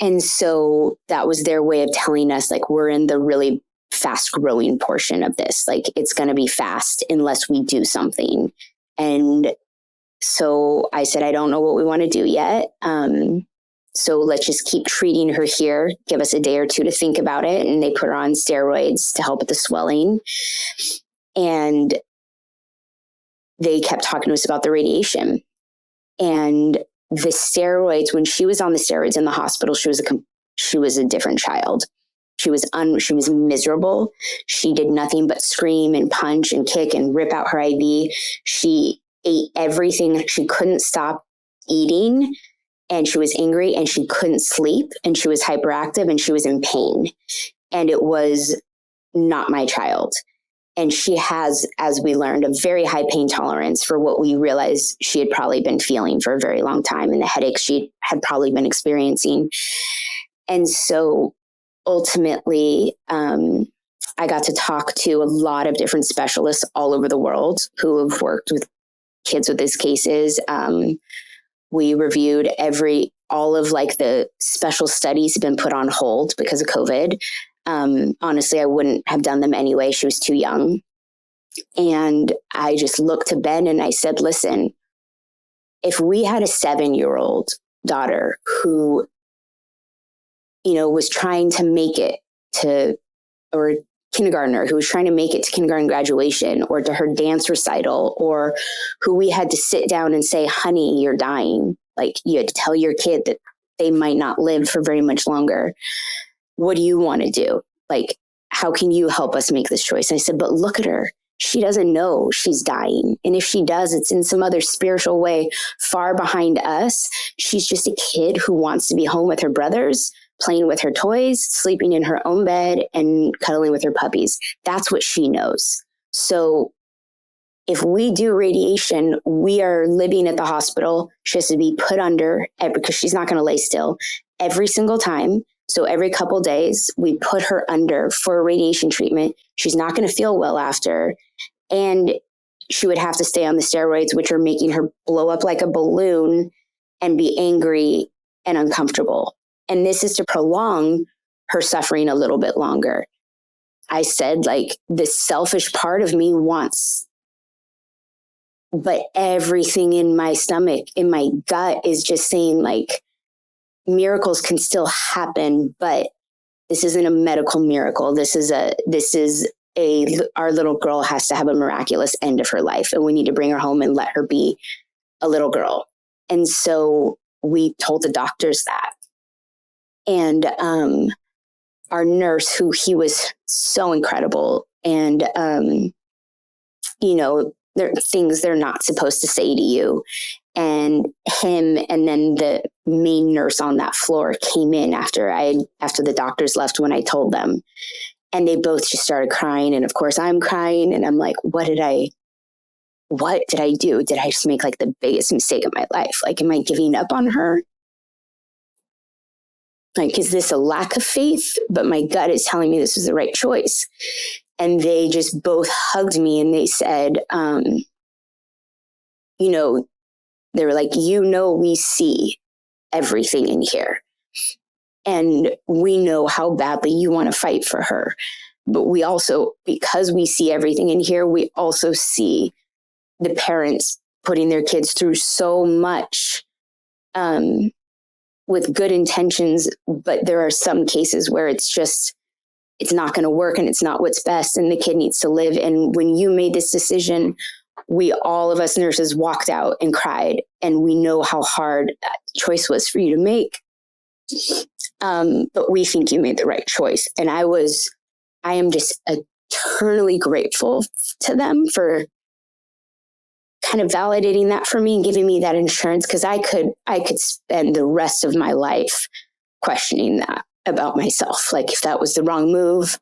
And so that was their way of telling us, like, we're in the really fast growing portion of this. Like, it's going to be fast unless we do something. And so I said, I don't know what we want to do yet. So let's just keep treating her here. Give us a day or two to think about it. And they put her on steroids to help with the swelling. And they kept talking to us about the radiation. And the steroids, when she was on the steroids in the hospital, she was a different child. She was miserable. She did nothing but scream and punch and kick and rip out her IV. She ate everything. She couldn't stop eating, and she was angry, and she couldn't sleep, and she was hyperactive, and she was in pain. And it was not my child. And she has, as we learned, a very high pain tolerance for what we realized she had probably been feeling for a very long time, and the headaches she had probably been experiencing. And so ultimately, I got to talk to a lot of different specialists all over the world who have worked with kids with these cases. We reviewed all of like the special studies have been put on hold because of COVID. Honestly, I wouldn't have done them anyway. She was too young. And I just looked to Ben and I said, listen, if we had a 7-year-old daughter who, was trying to make it to, or kindergartner who was trying to make it to kindergarten graduation or to her dance recital, or who we had to sit down and say, honey, you're dying. Like, you had to tell your kid that they might not live for very much longer. What do you want to do? Like, how can you help us make this choice? And I said, but look at her. She doesn't know she's dying. And if she does, it's in some other spiritual way far behind us. She's just a kid who wants to be home with her brothers, playing with her toys, sleeping in her own bed, and cuddling with her puppies. That's what she knows. So if we do radiation, we are living at the hospital. She has to be put under, because she's not going to lay still, every single time. So every couple days, we put her under for radiation treatment. She's not going to feel well after. And she would have to stay on the steroids, which are making her blow up like a balloon and be angry and uncomfortable. And this is to prolong her suffering a little bit longer. I said, like, this selfish part of me wants, but everything in my stomach, in my gut is just saying, like, miracles can still happen, but this isn't a medical miracle. Our little girl has to have a miraculous end of her life, and we need to bring her home and let her be a little girl. And so we told the doctors that. And our nurse, who he was so incredible, and there are things they're not supposed to say to you. And him and then the main nurse on that floor came in after the doctors left when I told them. And they both just started crying. And of course I'm crying. And I'm like, what did I do? Did I just make like the biggest mistake of my life? Like, am I giving up on her? Like, is this a lack of faith? But my gut is telling me this was the right choice. And they just both hugged me and they said, they were like, we see everything in here. And we know how badly you want to fight for her. But we also, because we see everything in here, we also see the parents putting their kids through so much with good intentions. But there are some cases where it's not going to work and it's not what's best and the kid needs to live. And when you made this decision, all of us nurses walked out and cried, and we know how hard that choice was for you to make. But we think you made the right choice. And I am just eternally grateful to them kind of validating that for me and giving me that insurance, because I could spend the rest of my life questioning that about myself. Like if that was the wrong move,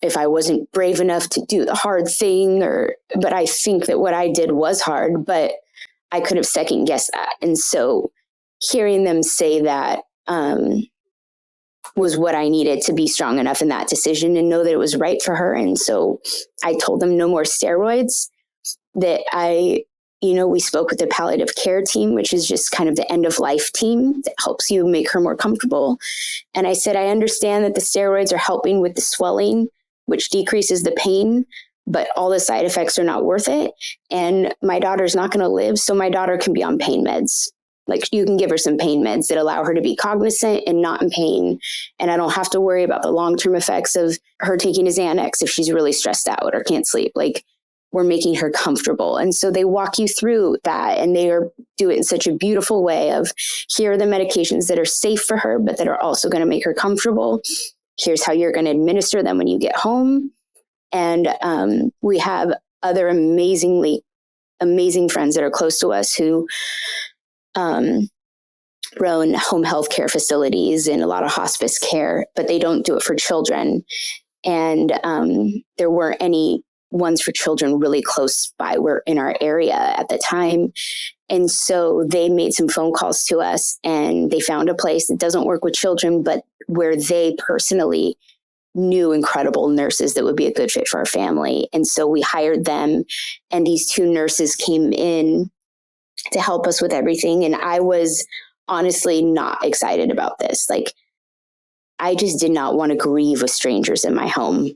if I wasn't brave enough to do the hard thing, but I think that what I did was hard, but I could have second guessed that. And so hearing them say that was what I needed to be strong enough in that decision and know that it was right for her. And so I told them no more steroids, that we spoke with the palliative care team, which is just kind of the end of life team that helps you make her more comfortable. And I said, I understand that the steroids are helping with the swelling, which decreases the pain, but all the side effects are not worth it. And my daughter's not going to live, so my daughter can be on pain meds. Like you can give her some pain meds that allow her to be cognizant and not in pain. And I don't have to worry about the long-term effects of her taking a Xanax if she's really stressed out or can't sleep. Like we're making her comfortable. And so they walk you through that, and they do it in such a beautiful way of, here are the medications that are safe for her, but that are also going to make her comfortable. Here's how you're going to administer them when you get home. And we have other amazing friends that are close to us who run home health care facilities and a lot of hospice care, but they don't do it for children. And there weren't any ones for children really close by. We're in our area at the time. And so they made some phone calls to us, and they found a place that doesn't work with children, but where they personally knew incredible nurses that would be a good fit for our family. And so we hired them, and these 2 nurses came in to help us with everything. And I was honestly not excited about this. Like, I just did not want to grieve with strangers in my home.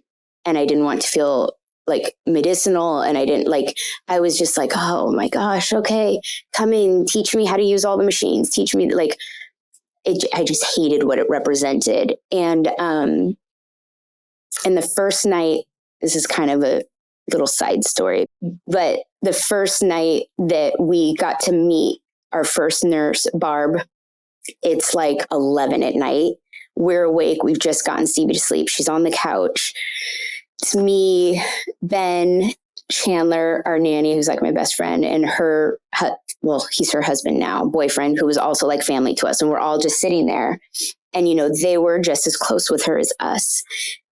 And I didn't want to feel like medicinal. And I was just like, oh my gosh, okay, come in, teach me how to use all the machines, teach me, like, I just hated what it represented. And the first night, this is kind of a little side story, but the first night that we got to meet our first nurse, Barb, it's like 11 at night. We're awake. We've just gotten Stevie to sleep. She's on the couch. It's me, Ben, Chandler, our nanny, who's like my best friend, and he's her husband now, boyfriend, who was also like family to us. And we're all just sitting there. And, they were just as close with her as us.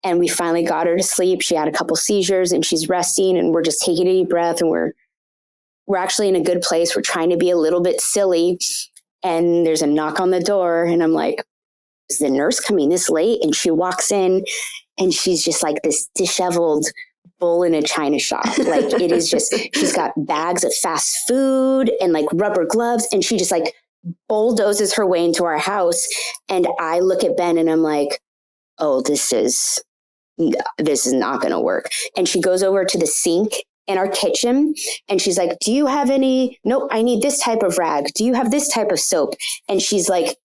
And we finally got her to sleep. She had a couple seizures and she's resting, and we're just taking a deep breath, and we're actually in a good place. We're trying to be a little bit silly. And there's a knock on the door, and I'm like, is the nurse coming this late? And she walks in, and she's just like this disheveled bull in a china shop. Like, it is just, she's got bags of fast food and like rubber gloves, and she just like bulldozes her way into our house. And I look at Ben and I'm like, oh, this is not going to work. And she goes over to the sink in our kitchen, and she's like, do you have any? Nope, I need this type of rag. Do you have this type of soap? And she's like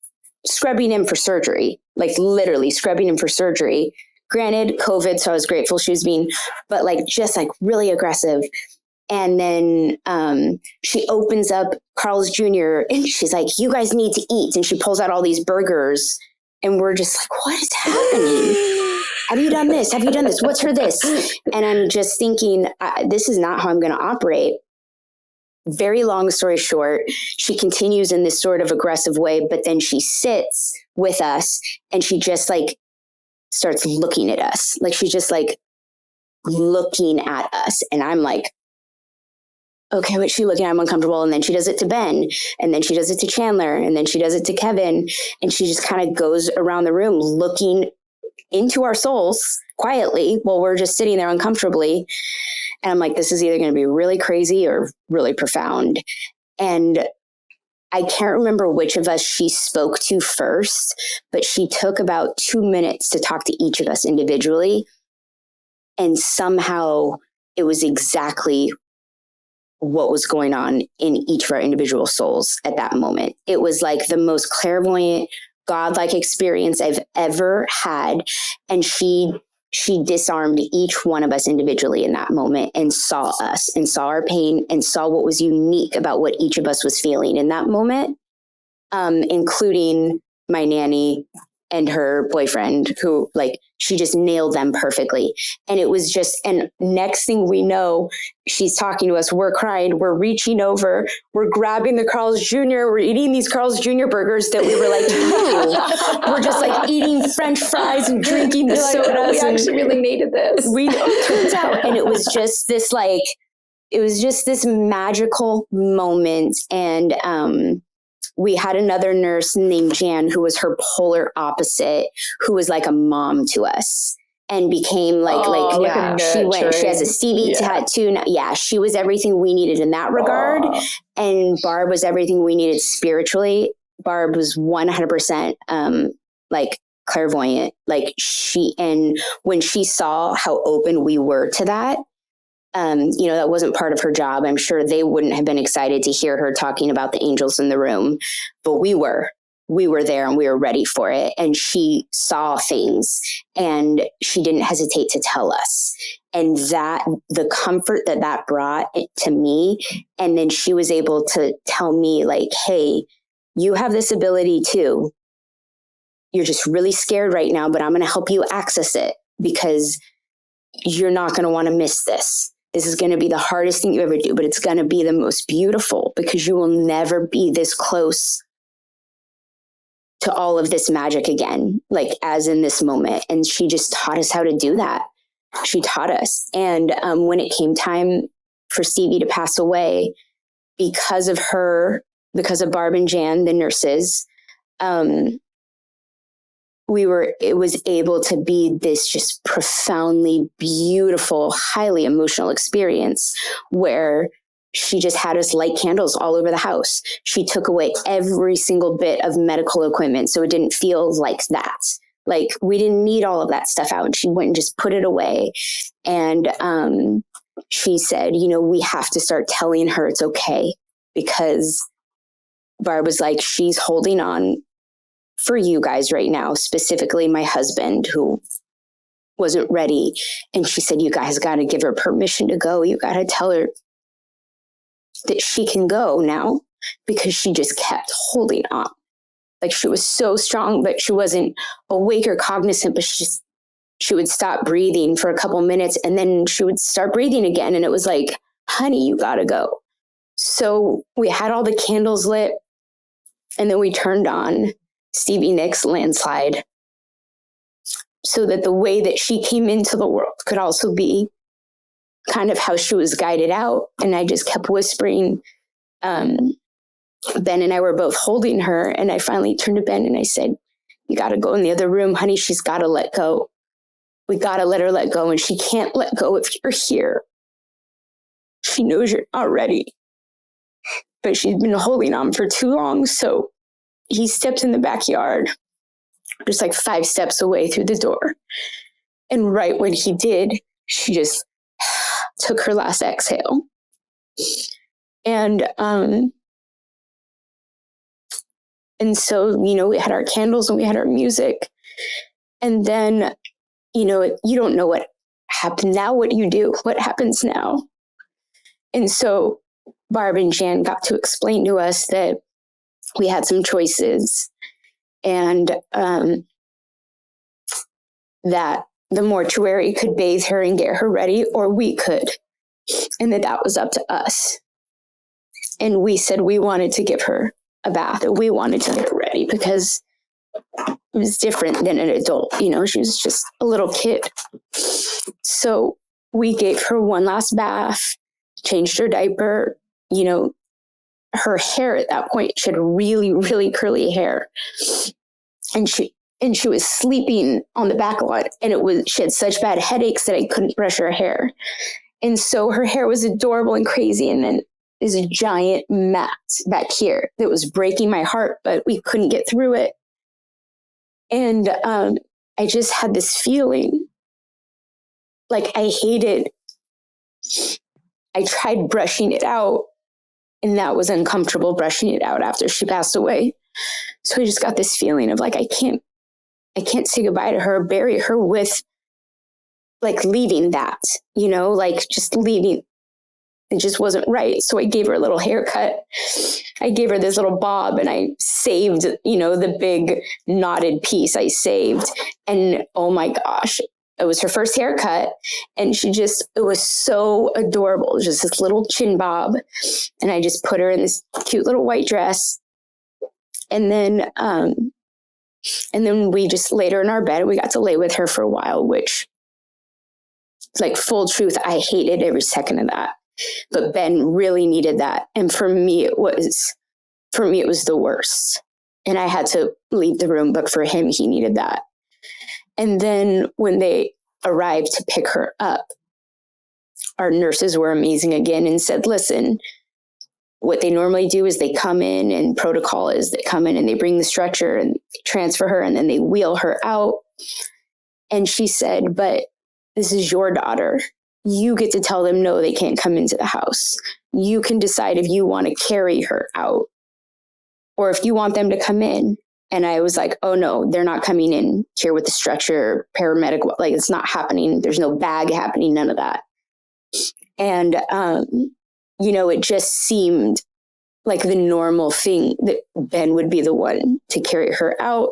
scrubbing him for surgery, like literally scrubbing him for surgery. Granted, COVID, so I was grateful she was being, but like just like really aggressive. And then she opens up Carl's Jr. and she's like, you guys need to eat. And she pulls out all these burgers, and we're just like, what is happening? Have you done this? Have you done this? What's for this? And I'm just thinking, this is not how I'm going to operate. Very long story short, she continues in this sort of aggressive way, but then she sits with us and she just like starts looking at us. Like, she's just like looking at us. And I'm like, okay, what's she looking at? I'm uncomfortable. And then she does it to Ben, and then she does it to Chandler, and then she does it to Kevin. And she just kind of goes around the room looking into our souls quietly while we're just sitting there uncomfortably. And I'm like, this is either going to be really crazy or really profound. And I can't remember which of us she spoke to first, but she took about 2 minutes to talk to each of us individually. And somehow it was exactly what was going on in each of our individual souls at that moment. It was like the most clairvoyant, godlike experience I've ever had. And she disarmed each one of us individually in that moment, and saw us and saw our pain and saw what was unique about what each of us was feeling in that moment, including my nanny and her boyfriend, who like She just nailed them perfectly. And it was just, and next thing we know, she's talking to us, we're crying, we're reaching over, we're grabbing the Carl's Jr., we're eating these Carl's Jr. burgers that we were like, ew. We're just like eating French fries and drinking the sodas. We actually really needed this. We know, it turns out. And it was just this like, it was just this magical moment. And we had another nurse named Jan, who was her polar opposite, who was like a mom to us and became like she has a Stevie tattoo. Yeah, she was everything we needed in that regard. And Barb was everything we needed spiritually. Barb was 100% like clairvoyant. Like and when she saw how open we were to that, that wasn't part of her job. I'm sure they wouldn't have been excited to hear her talking about the angels in the room, but we were there and we were ready for it. And she saw things and she didn't hesitate to tell us. And that the comfort that brought to me. And then she was able to tell me like, hey, you have this ability too. You're just really scared right now, but I'm going to help you access it because you're not going to want to miss this. This is going to be the hardest thing you ever do, but it's going to be the most beautiful because you will never be this close to all of this magic again, like as in this moment. And she just taught us how to do that. She taught us. And when it came time for Stevie to pass away, because of Barb and Jan, the nurses, it was able to be this just profoundly beautiful, highly emotional experience where she just had us light candles all over the house. She took away every single bit of medical equipment. So it didn't feel like that. Like we didn't need all of that stuff out. And she went and just put it away. And she said, we have to start telling her it's okay, because Barb was like, she's holding on for you guys right now, specifically my husband who wasn't ready. And she said, you guys got to give her permission to go. You got to tell her that she can go now, because she just kept holding on. Like she was so strong, but she wasn't awake or cognizant, but she would stop breathing for a couple minutes and then she would start breathing again. And it was like, honey, you got to go. So we had all the candles lit and then we turned on Stevie Nicks' Landslide, so that the way that she came into the world could also be kind of how she was guided out. And I just kept whispering. Ben and I were both holding her, and I finally turned to Ben and I said, you got to go in the other room, honey. She's got to let go. We got to let her let go, and she can't let go if you're here. She knows you're not ready, but she's been holding on for too long. So he stepped in the backyard, just like 5 steps away through the door. And right when he did, she just took her last exhale. And so, we had our candles and we had our music. And then, you don't know what happened now. What do you do? What happens now? And so Barb and Jan got to explain to us that we had some choices, and that the mortuary could bathe her and get her ready, or we could, and that was up to us. And we said we wanted to give her a bath, and we wanted to get her ready because it was different than an adult. She was just a little kid. So we gave her one last bath, changed her diaper. Her hair at that point, she had really, really curly hair. And she was sleeping on the back lot, and she had such bad headaches that I couldn't brush her hair. And so her hair was adorable and crazy. And then there's a giant mat back here that was breaking my heart, but we couldn't get through it. And I just had this feeling like I tried brushing it out, and that was uncomfortable, brushing it out after she passed away. So I just got this feeling of like, I can't say goodbye to her, bury her with like leaving that, like just leaving it just wasn't right. So I gave her a little haircut. I gave her this little bob, and I saved, the big knotted piece I saved. And oh my gosh, it was her first haircut. And it was so adorable. Just this little chin bob. And I just put her in this cute little white dress. And then we just laid her in our bed. We got to lay with her for a while, which, like, full truth, I hated every second of that. But Ben really needed that. And for me, it was the worst. And I had to leave the room, but for him, he needed that. And then when they arrived to pick her up, our nurses were amazing again and said, listen, what they normally do is they come in, and protocol is they come in and they bring the stretcher and transfer her, and then they wheel her out. And she said, but this is your daughter. You get to tell them, no, they can't come into the house. You can decide if you want to carry her out or if you want them to come in. And I was like, oh no, they're not coming in here with the stretcher, paramedic, like, it's not happening. There's no bag happening, none of that. And, it just seemed like the normal thing that Ben would be the one to carry her out.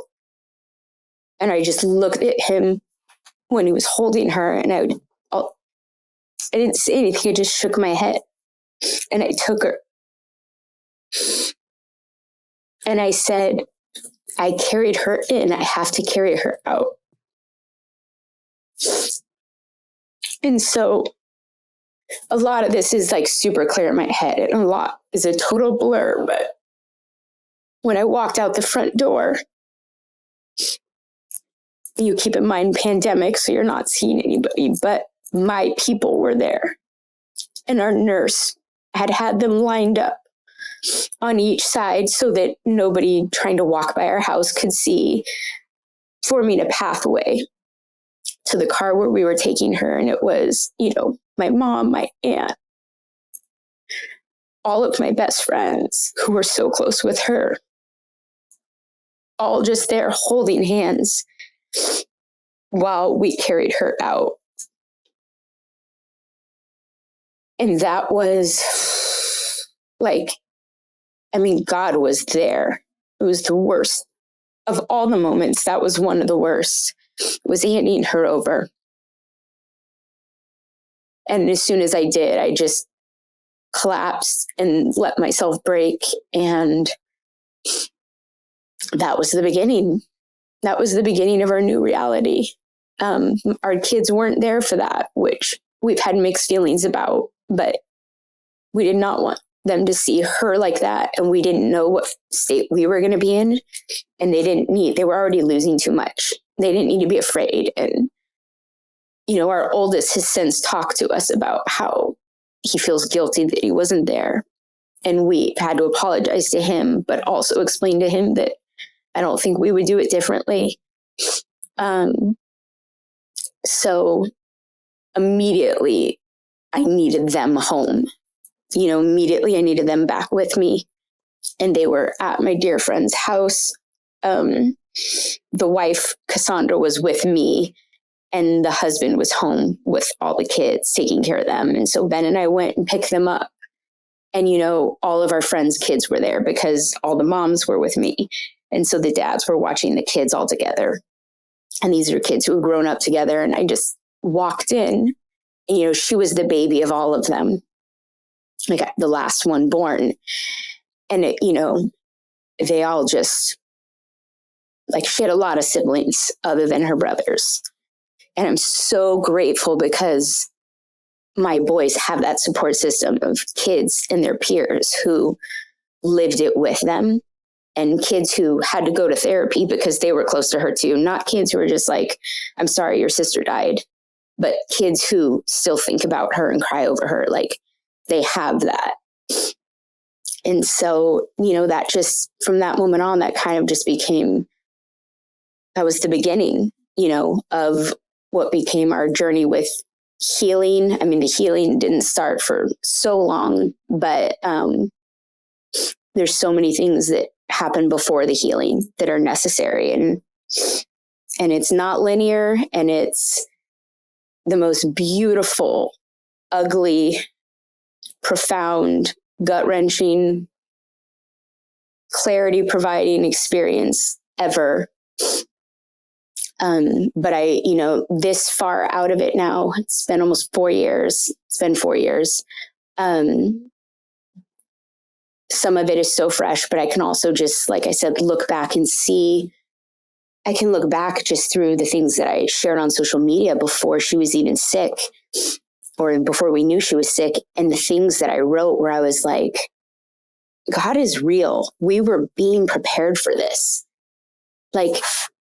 And I just looked at him when he was holding her, and I didn't say anything. I just shook my head, and I took her and I said, I carried her in. I have to carry her out. And so a lot of this is like super clear in my head, and a lot is a total blur. But when I walked out the front door, you keep in mind pandemic, so you're not seeing anybody, but my people were there. And our nurse had them lined up on each side so that nobody trying to walk by our house could see, forming a pathway to the car where we were taking her. And it was, my mom, my aunt, all of my best friends who were so close with her, all just there holding hands while we carried her out. And that was God was there. It was the worst of all the moments. That was one of the worst, was handing her over. And as soon as I did, I just collapsed and let myself break. And that was the beginning. That was the beginning of our new reality. Our kids weren't there for that, which we've had mixed feelings about, but we did not want them to see her like that. And we didn't know what state we were going to be in. And they were already losing too much. They didn't need to be afraid. And, our oldest has since talked to us about how he feels guilty that he wasn't there. And we had to apologize to him, but also explain to him that I don't think we would do it differently. So immediately I needed them home. Immediately I needed them back with me. And they were at my dear friend's house. The wife, Cassandra, was with me, and the husband was home with all the kids, taking care of them. And so Ben and I went and picked them up. And, all of our friends' kids were there because all the moms were with me. And so the dads were watching the kids all together. And these are kids who have grown up together. And I just walked in, and, she was the baby of all of them, like the last one born. And, they all just, she had a lot of siblings other than her brothers. And I'm so grateful because my boys have that support system of kids and their peers who lived it with them, and kids who had to go to therapy because they were close to her too. Not kids who were just like, I'm sorry, your sister died, but kids who still think about her and cry over her. Like, they have that. And so, that just, from that moment on, that kind of just became, that was the beginning, of what became our journey with healing. I mean, the healing didn't start for so long, but there's so many things that happen before the healing that are necessary. And it's not linear, and it's the most beautiful, ugly, profound, gut-wrenching, clarity-providing experience ever. But I, this far out of it now, it's been almost 4 years. It's been 4 years. Some of it is so fresh, but I can also just, like I said, look back and see. I can look back just through the things that I shared on social media before she was even sick, or before we knew she was sick, and the things that I wrote where I was like, God is real. We were being prepared for this. Like,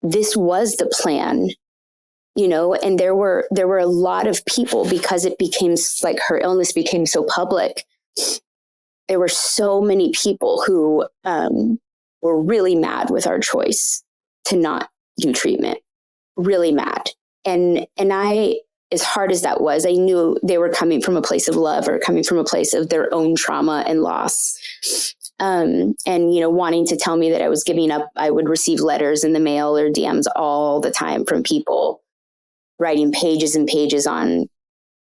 this was the plan, and there were a lot of people, because it became like her illness became so public. There were so many people who were really mad with our choice to not do treatment, really mad. And I, as hard as that was, I knew they were coming from a place of love, or coming from a place of their own trauma and loss. And, wanting to tell me that I was giving up. I would receive letters in the mail or DMs all the time from people writing pages and pages on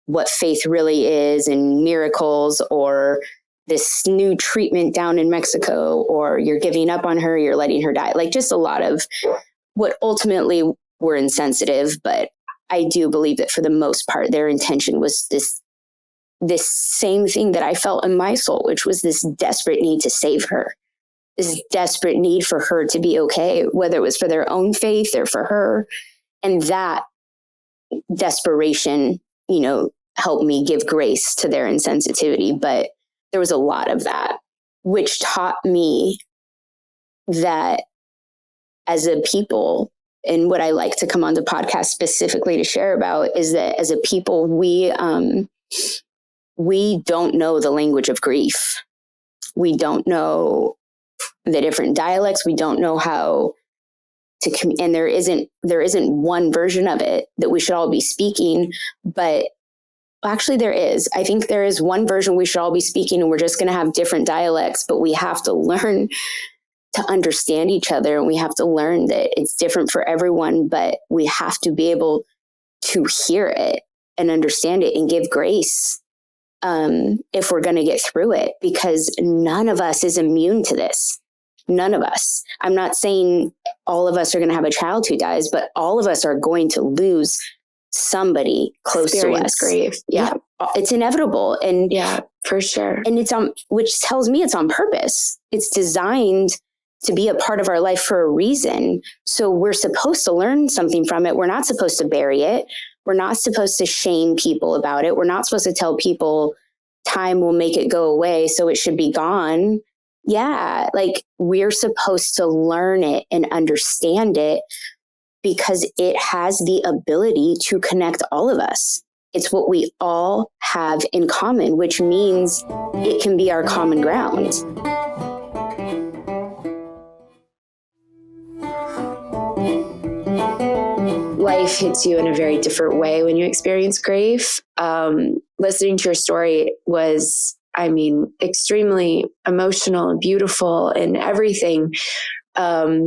what faith really is and miracles, or this new treatment down in Mexico, or you're giving up on her, you're letting her die. Like, just a lot of what ultimately were insensitive. But I do believe that for the most part, their intention was this same thing that I felt in my soul, which was this desperate need to save her, this desperate need for her to be okay, whether it was for their own faith or for her. And that desperation, helped me give grace to their insensitivity. But there was a lot of that, which taught me that as a people, and what I like to come on the podcast specifically to share about, is that as a people, we don't know the language of grief. We don't know the different dialects. We don't know how to and there isn't one version of it that we should all be speaking. But actually there is. I think there is one version we should all be speaking, and we're just going to have different dialects, but we have to learn to understand each other, and we have to learn that it's different for everyone, but we have to be able to hear it and understand it and give grace if we're going to get through it, because none of us is immune to this. None of us. I'm not saying all of us are going to have a child who dies, but all of us are going to lose somebody close to us. Grief. Yeah. It's inevitable. And yeah, for sure. And it's which tells me it's on purpose. It's designed to be a part of our life for a reason. So we're supposed to learn something from it. We're not supposed to bury it. We're not supposed to shame people about it. We're not supposed to tell people time will make it go away, so it should be gone. Yeah, like, we're supposed to learn it and understand it, because it has the ability to connect all of us. It's what we all have in common, which means it can be our common ground. Life hits you in a very different way when you experience grief. Listening to your story was, extremely emotional and beautiful and everything. My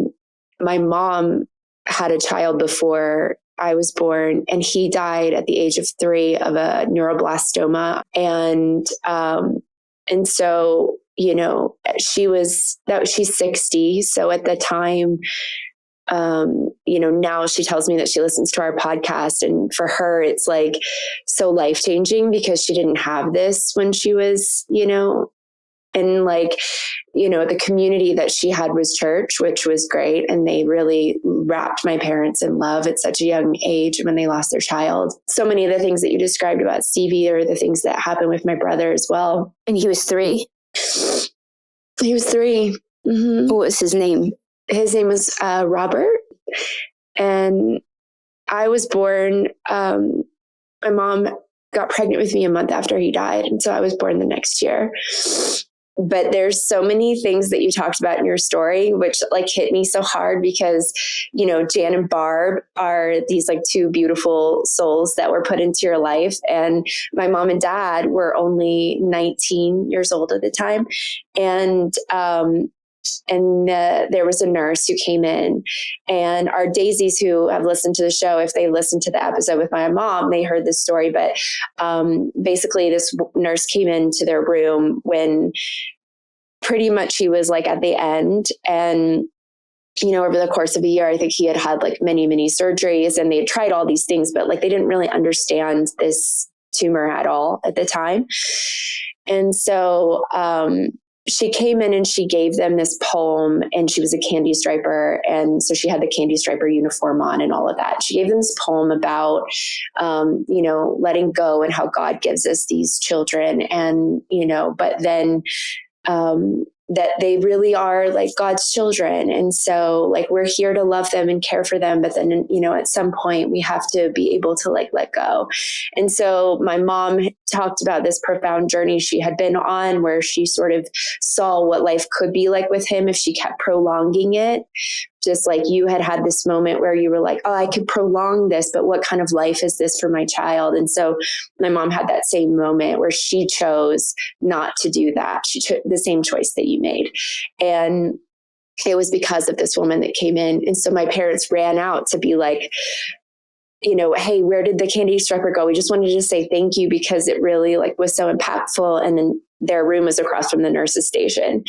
mom had a child before I was born, and he died at the age of 3 of a neuroblastoma. And so, she's 60. So at the time, now she tells me that she listens to our podcast, and for her, it's like so life-changing, because she didn't have this when she was, and the community that she had was church, which was great. And they really wrapped my parents in love at such a young age when they lost their child. So many of the things that you described about Stevie are the things that happened with my brother as well. And he was 3. He was 3. Mm-hmm. What was his name? His name was Robert. And I was born, my mom got pregnant with me a month after he died. And so I was born the next year. But there's so many things that you talked about in your story, which hit me so hard, because, Jan and Barb are these 2 beautiful souls that were put into your life. And my mom and dad were only 19 years old at the time. And, there was a nurse who came in, and our Daisies who have listened to the show, if they listened to the episode with my mom, they heard this story. But basically this nurse came into their room when pretty much he was like at the end. And, you know, over the course of a year, I think he had like many, many surgeries, and they had tried all these things, but like they didn't really understand this tumor at all at the time. And so she came in and she gave them this poem, and she was a candy striper. And so she had the candy striper uniform on and all of that. She gave them this poem about, you know, letting go and how God gives us these children, and, you know, but then, that they really are like God's children. And so like, we're here to love them and care for them. But then, you know, at some point we have to be able to like, let go. And so my mom talked about this profound journey she had been on, where she sort of saw what life could be like with him if she kept prolonging it. Just like you had this moment where you were like, oh, I could prolong this, but what kind of life is this for my child? And so my mom had that same moment where she chose not to do that. She took the same choice that you made. And it was because of this woman that came in. And so my parents ran out to be like, you know, hey, where did the candy striper go? We just wanted to say thank you, because it really like was so impactful. And then their room was across from the nurse's station.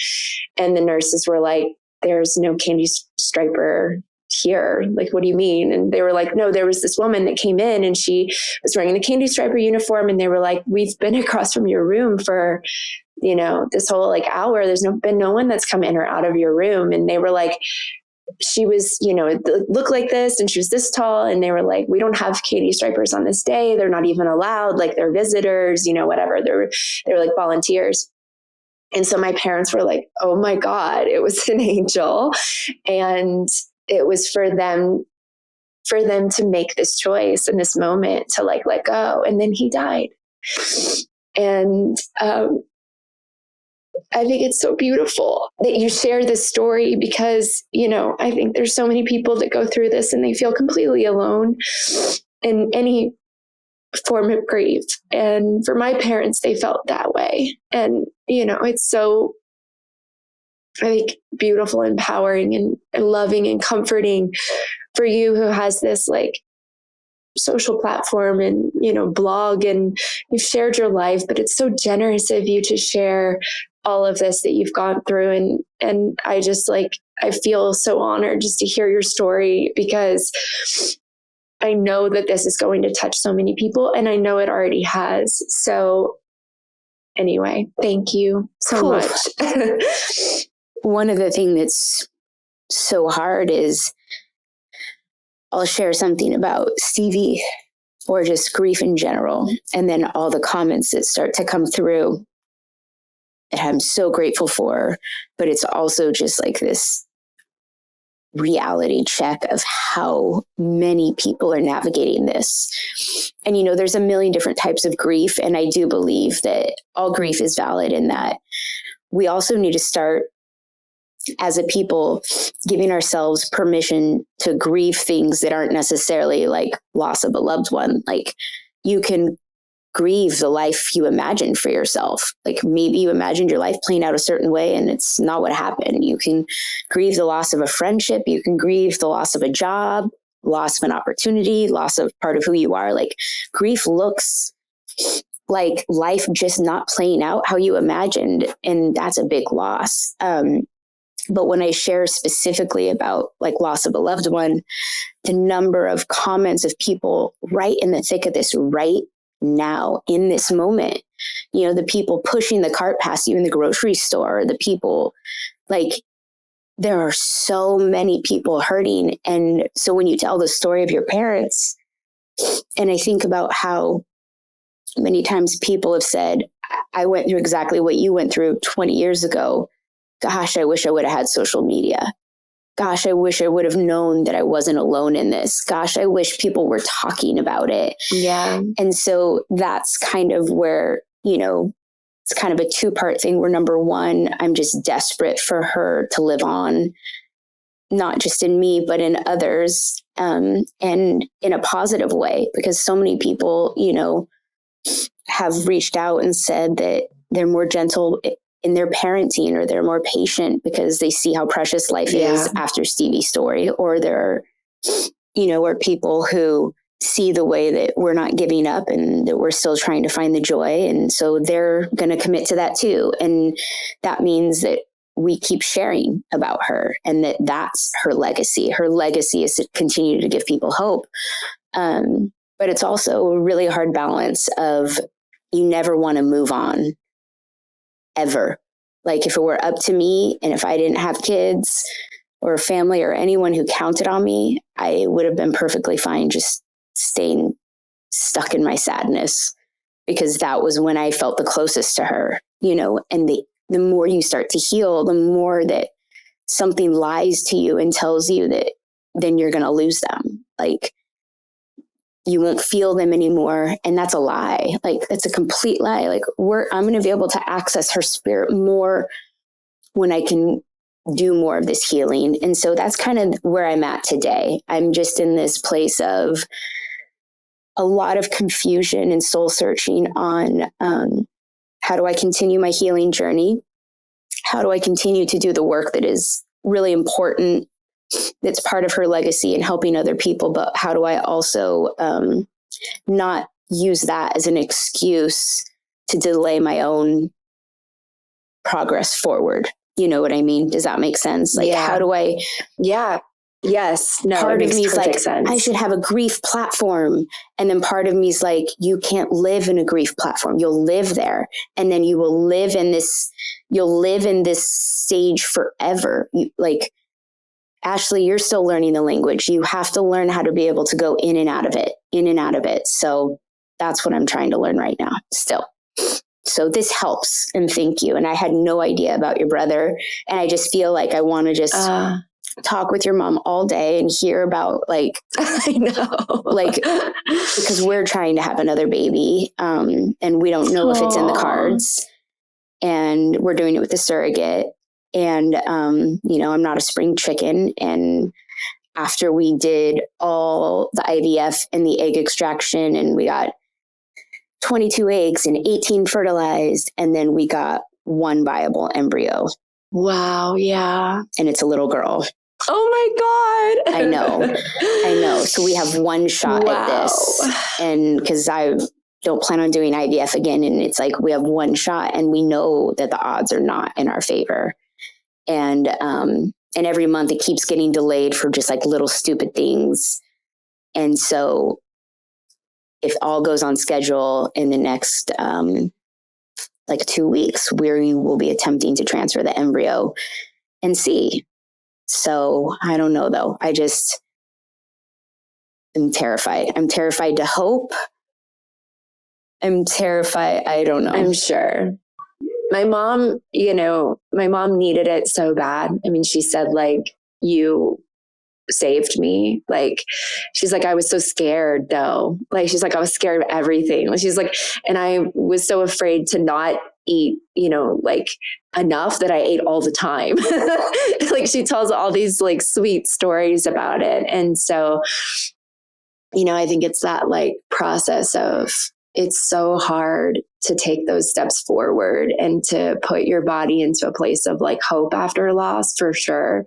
And the nurses were like, there's no candy striper here. Like, what do you mean? And they were like, no, there was this woman that came in and she was wearing the candy striper uniform. And they were like, we've been across from your room for, you know, this whole like hour. There's been no one that's come in or out of your room. And they were like, she was, you know, looked like this and she was this tall. And they were like, we don't have candy stripers on this day. They're not even allowed. Like, they're visitors, you know, whatever. They were like volunteers. And so my parents were like, oh my God, it was an angel. And it was for them to make this choice in this moment to like, let go. And then he died. And I think it's so beautiful that you share this story, because, you know, I think there's so many people that go through this and they feel completely alone in any form of grief. And for my parents, they felt that way. And, you know, it's so, I think, beautiful, empowering and loving and comforting for you, who has this like social platform and, you know, blog, and you've shared your life, but it's so generous of you to share all of this that you've gone through. And I just like, I feel so honored just to hear your story, because I know that this is going to touch so many people, and I know it already has. So anyway, thank you so much. One of the things that's so hard is, I'll share something about Stevie or just grief in general, and then all the comments that start to come through that I'm so grateful for, but it's also just like this reality check of how many people are navigating this. And, you know, there's a million different types of grief. And I do believe that all grief is valid, in that we also need to start as a people giving ourselves permission to grieve things that aren't necessarily like loss of a loved one. Like, you can grieve the life you imagined for yourself. Like, maybe you imagined your life playing out a certain way and it's not what happened. You can grieve the loss of a friendship. You can grieve the loss of a job, loss of an opportunity, loss of part of who you are. Like, grief looks like life just not playing out how you imagined. And that's a big loss. But when I share specifically about like loss of a loved one, the number of comments of people right in the thick of this right now, in this moment, you know, the people pushing the cart past you in the grocery store, the people, like, there are so many people hurting. And so when you tell the story of your parents, and I think about how many times people have said, I went through exactly what you went through 20 years ago. Gosh, I wish I would have had social media. Gosh, I wish I would have known that I wasn't alone in this. Gosh, I wish people were talking about it. Yeah. And so that's kind of where, you know, it's kind of a two-part thing where, number one, I'm just desperate for her to live on, not just in me, but in others, and in a positive way, because so many people, you know, have reached out and said that they're more gentle in their parenting, or they're more patient because they see how precious life is after Stevie's story. Or there are, or people who see the way that we're not giving up and that we're still trying to find the joy. And so they're going to commit to that too. And that means that we keep sharing about her, and that's her legacy. Her legacy is to continue to give people hope. But it's also a really hard balance of, you never want to move on ever. Like, if it were up to me, and if I didn't have kids or family or anyone who counted on me, I would have been perfectly fine just staying stuck in my sadness, because that was when I felt the closest to her, and the more you start to heal, the more that something lies to you and tells you that then you're going to lose them. Like, you won't feel them anymore. And that's a lie. Like, that's a complete lie. Like, I'm going to be able to access her spirit more when I can do more of this healing. And so that's kind of where I'm at today. I'm just in this place of a lot of confusion and soul searching on how do I continue my healing journey? How do I continue to do the work that is really important, that's part of her legacy and helping other people? But how do I also not use that as an excuse to delay my own progress forward? You know what I mean? Does that make sense? Like, how do I? Yeah. Yes. No, part of me is like, sense. I should have a grief platform. And then part of me is like, you can't live in a grief platform. You'll live there. And then you will live in this, stage forever. Ashley, you're still learning the language. You have to learn how to be able to go in and out of it. So that's what I'm trying to learn right now still. So this helps. And thank you. And I had no idea about your brother. And I just feel like I want to just talk with your mom all day and hear about I know, because we're trying to have another baby. And we don't know if it's in the cards, and we're doing it with a surrogate. And, I'm not a spring chicken. And after we did all the IVF and the egg extraction, and we got 22 eggs and 18 fertilized, and then we got one viable embryo. Wow. Yeah. And it's a little girl. Oh my God. I know. So we have one shot at this. And because I don't plan on doing IVF again. And it's like, we have one shot, and we know that the odds are not in our favor. And every month it keeps getting delayed for just like little stupid things. And so if all goes on schedule, in the next 2 weeks, we will be attempting to transfer the embryo and see. So I don't know though. I just am terrified. I'm terrified to hope. I'm terrified. I don't know. I'm sure. My mom needed it so bad. I mean, she said, you saved me. She's like, I was so scared though. She's like, I was scared of everything. She's like, and I was so afraid to not eat, enough that I ate all the time. She tells all these sweet stories about it. And so, I think it's that process of, it's so hard to take those steps forward and to put your body into a place of hope after loss, for sure.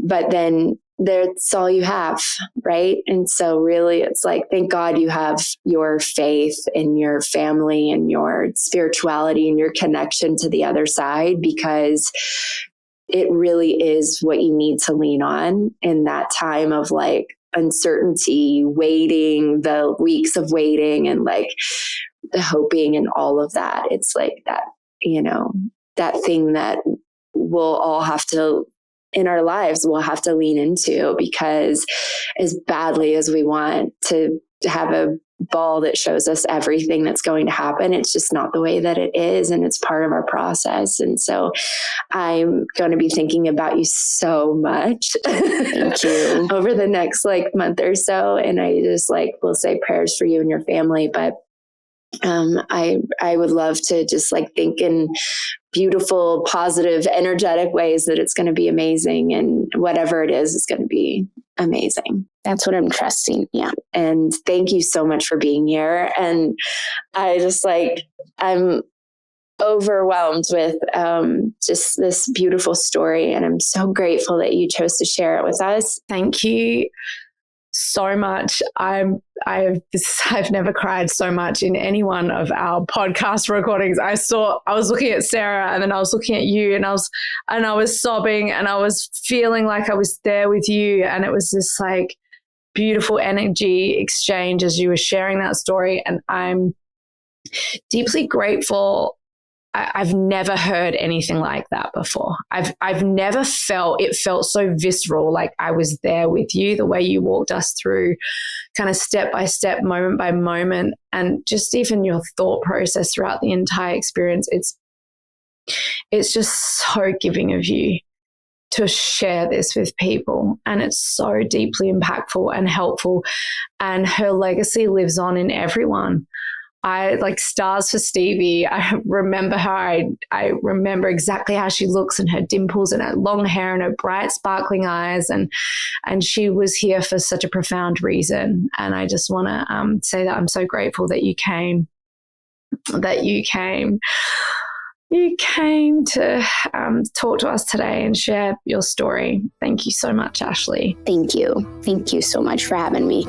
But then that's all you have, right? And so really it's thank God you have your faith and your family and your spirituality and your connection to the other side, because it really is what you need to lean on in that time of uncertainty, waiting, the weeks of waiting, and the hoping and all of that. It's that, that thing that we'll all have to, in our lives, we'll have to lean into, because as badly as we want to have a ball that shows us everything that's going to happen, it's just not the way that it is. And it's part of our process. And so I'm going to be thinking about you so much Thank you. over the next month or so. And I just will say prayers for you and your family. But I would love to just think in beautiful, positive, energetic ways that it's going to be amazing. And whatever it is, it's going to be amazing. That's what I'm trusting. Yeah. And thank you so much for being here. And I just I'm overwhelmed with just this beautiful story. And I'm so grateful that you chose to share it with us. Thank you so much. I've never cried so much in any one of our podcast recordings. I was looking at Sarah, and then I was looking at you, and I was sobbing, and I was feeling like I was there with you. And it was this like beautiful energy exchange as you were sharing that story. And I'm deeply grateful. I've never heard anything like that before. I've never felt so visceral, like I was there with you, the way you walked us through kind of step by step, moment by moment, and just even your thought process throughout the entire experience. It's just so giving of you to share this with people, and it's so deeply impactful and helpful, and her legacy lives on in everyone. I like stars for Stevie. I remember her. I remember exactly how she looks, and her dimples and her long hair and her bright sparkling eyes. And she was here for such a profound reason. And I just want to say that I'm so grateful that you came, you came to talk to us today and share your story. Thank you so much, Ashley. Thank you. Thank you so much for having me.